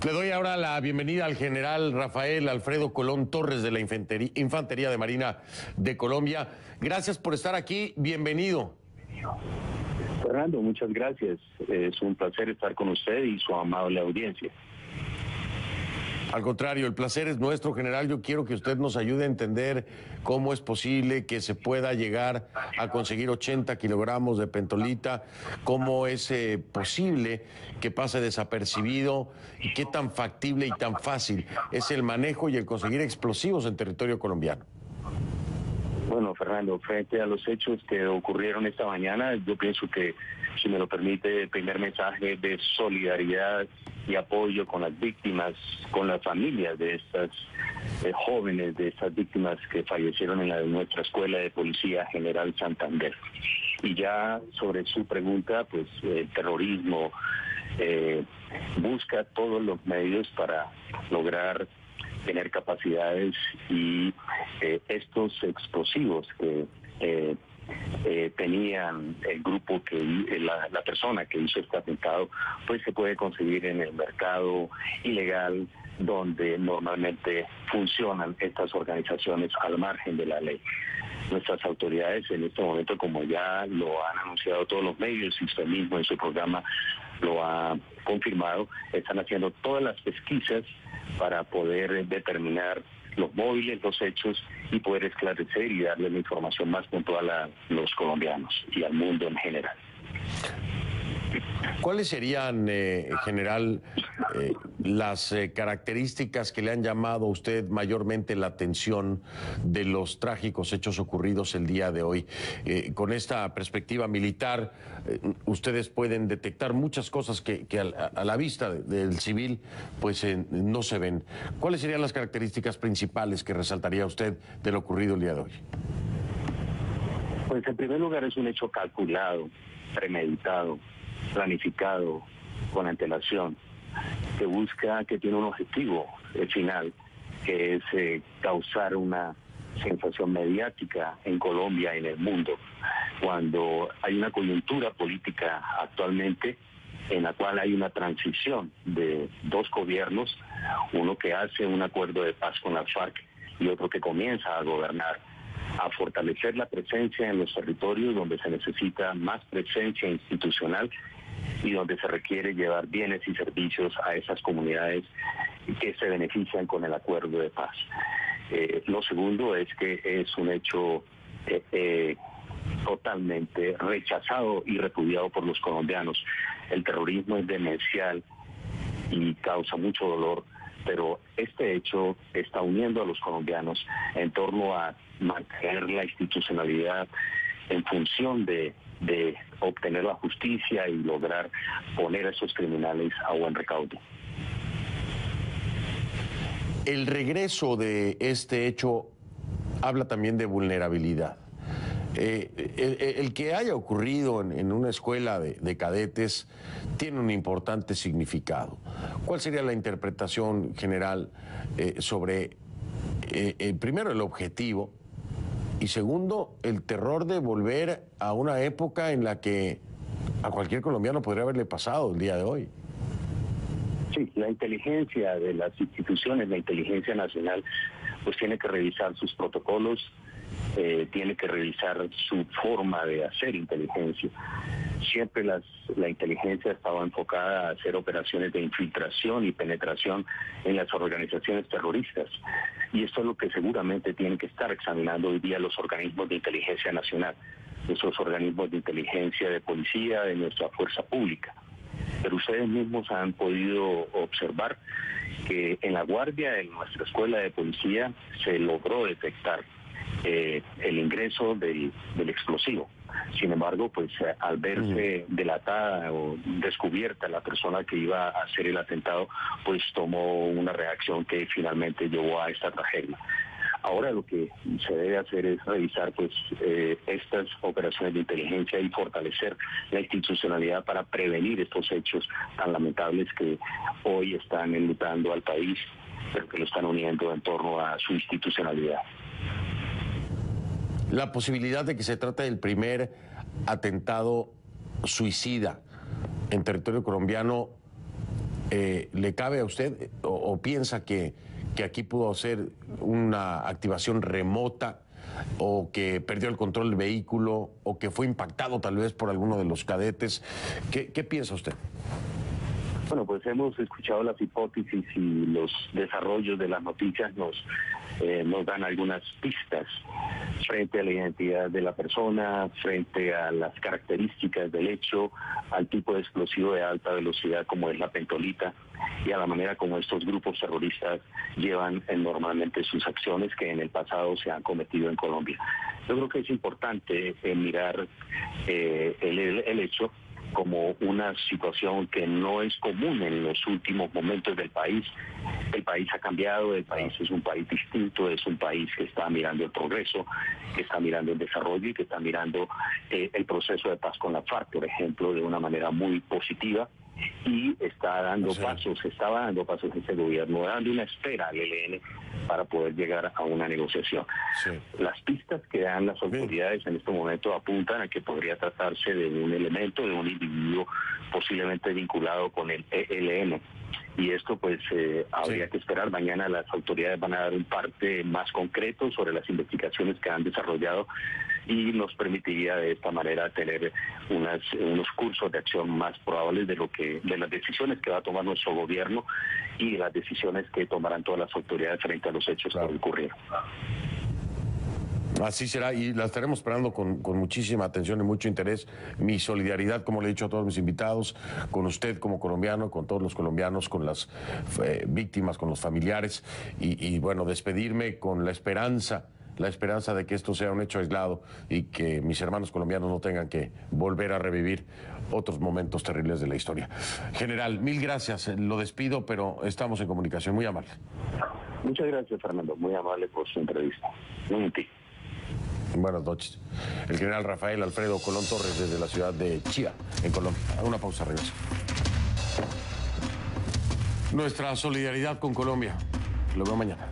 Le doy ahora la bienvenida al general Rafael Alfredo Colón Torres de la Infantería de Marina de Colombia. Gracias por estar aquí, bienvenido. Fernando, muchas gracias. Es un placer estar con usted y su amable audiencia. Al contrario, el placer es nuestro, general. Yo quiero que usted nos ayude a entender cómo es posible que se pueda llegar a conseguir 80 kilogramos de pentolita, cómo es posible que pase desapercibido y qué tan factible y tan fácil es el manejo y el conseguir explosivos en territorio colombiano. Bueno, Fernando, frente a los hechos que ocurrieron esta mañana, yo pienso que, si me lo permite, el primer mensaje de solidaridad y apoyo con las víctimas, con las familias de estas jóvenes, de estas víctimas que fallecieron en nuestra Escuela de Policía General Santander. Y ya sobre su pregunta, pues el terrorismo busca todos los medios para lograr tener capacidades y estos explosivos que tenían el grupo la persona que hizo este atentado, pues se puede conseguir en el mercado ilegal donde normalmente funcionan estas organizaciones al margen de la ley. Nuestras autoridades en este momento, como ya lo han anunciado todos los medios y usted mismo en su programa lo ha confirmado, están haciendo todas las pesquisas para poder determinar los móviles, los hechos y poder esclarecer y darle la información más puntual a los colombianos y al mundo en general. ¿Cuáles serían, general, las características que le han llamado a usted mayormente la atención de los trágicos hechos ocurridos el día de hoy? Con esta perspectiva militar, ustedes pueden detectar muchas cosas que a la vista del civil pues no se ven. ¿Cuáles serían las características principales que resaltaría usted de lo ocurrido el día de hoy? Pues en primer lugar es un hecho calculado, premeditado, planificado, con antelación, que tiene un objetivo final, que es causar una sensación mediática en Colombia y en el mundo, cuando hay una coyuntura política actualmente en la cual hay una transición de dos gobiernos, uno que hace un acuerdo de paz con las FARC y otro que comienza a gobernar, a fortalecer la presencia en los territorios donde se necesita más presencia institucional y donde se requiere llevar bienes y servicios a esas comunidades que se benefician con el acuerdo de paz. Lo segundo es que es un hecho totalmente rechazado y repudiado por los colombianos. El terrorismo es demencial y causa mucho dolor, pero este hecho está uniendo a los colombianos en torno a mantener la institucionalidad en función de obtener la justicia y lograr poner a esos criminales a buen recaudo. El regreso de este hecho habla también de vulnerabilidad. El que haya ocurrido en una escuela de cadetes tiene un importante significado. ¿Cuál sería la interpretación general sobre, primero, el objetivo y segundo, el terror de volver a una época en la que a cualquier colombiano podría haberle pasado el día de hoy? Sí, la inteligencia de las instituciones, la inteligencia nacional, pues tiene que revisar sus protocolos, tiene que revisar su forma de hacer inteligencia. Siempre la inteligencia estaba enfocada a hacer operaciones de infiltración y penetración en las organizaciones terroristas. Y esto es lo que seguramente tienen que estar examinando hoy día los organismos de inteligencia nacional, esos organismos de inteligencia de policía, de nuestra fuerza pública. Pero ustedes mismos han podido observar que en la guardia de nuestra escuela de policía se logró detectar el ingreso del explosivo. Sin embargo, pues al verse delatada o descubierta la persona que iba a hacer el atentado, pues tomó una reacción que finalmente llevó a esta tragedia. Ahora lo que se debe hacer es revisar pues estas operaciones de inteligencia y fortalecer la institucionalidad para prevenir estos hechos tan lamentables que hoy están enlutando al país, pero que lo están uniendo en torno a su institucionalidad. La posibilidad de que se trate del primer atentado suicida en territorio colombiano, ¿le cabe a usted o piensa que aquí pudo ser una activación remota o que perdió el control del vehículo o que fue impactado tal vez por alguno de los cadetes? ¿Qué piensa usted? Bueno, pues hemos escuchado las hipótesis y los desarrollos de las noticias nos dan algunas pistas frente a la identidad de la persona, frente a las características del hecho, al tipo de explosivo de alta velocidad como es la pentolita y a la manera como estos grupos terroristas llevan normalmente sus acciones que en el pasado se han cometido en Colombia. Yo creo que es importante mirar el hecho como una situación que no es común en los últimos momentos del país. El país ha cambiado, el país es un país distinto, es un país que está mirando el progreso, que está mirando el desarrollo y que está mirando el proceso de paz con la FARC, por ejemplo, de una manera muy positiva. Y estaba dando pasos este gobierno, dando una espera al ELN para poder llegar a una negociación. Sí. Las pistas que dan las autoridades en este momento apuntan a que podría tratarse de un elemento, de un individuo posiblemente vinculado con el ELN. Y esto pues habría que esperar. Mañana las autoridades van a dar un parte más concreto sobre las investigaciones que han desarrollado y nos permitiría de esta manera tener unos cursos de acción más probables de las decisiones que va a tomar nuestro gobierno y de las decisiones que tomarán todas las autoridades frente a los hechos que ocurrieron. Así será y la estaremos esperando con muchísima atención y mucho interés. Mi solidaridad, como le he dicho a todos mis invitados, con usted como colombiano, con todos los colombianos, con las víctimas, con los familiares y bueno, despedirme con la esperanza de que esto sea un hecho aislado y que mis hermanos colombianos no tengan que volver a revivir otros momentos terribles de la historia. General, mil gracias. Lo despido, pero estamos en comunicación. Muy amable. Muchas gracias, Fernando. Muy amable por su entrevista. Muy gentil. Buenas noches. El general Rafael Alfredo Colón Torres desde la ciudad de Chía, en Colombia. Una pausa, regreso. Nuestra solidaridad con Colombia. Lo veo mañana.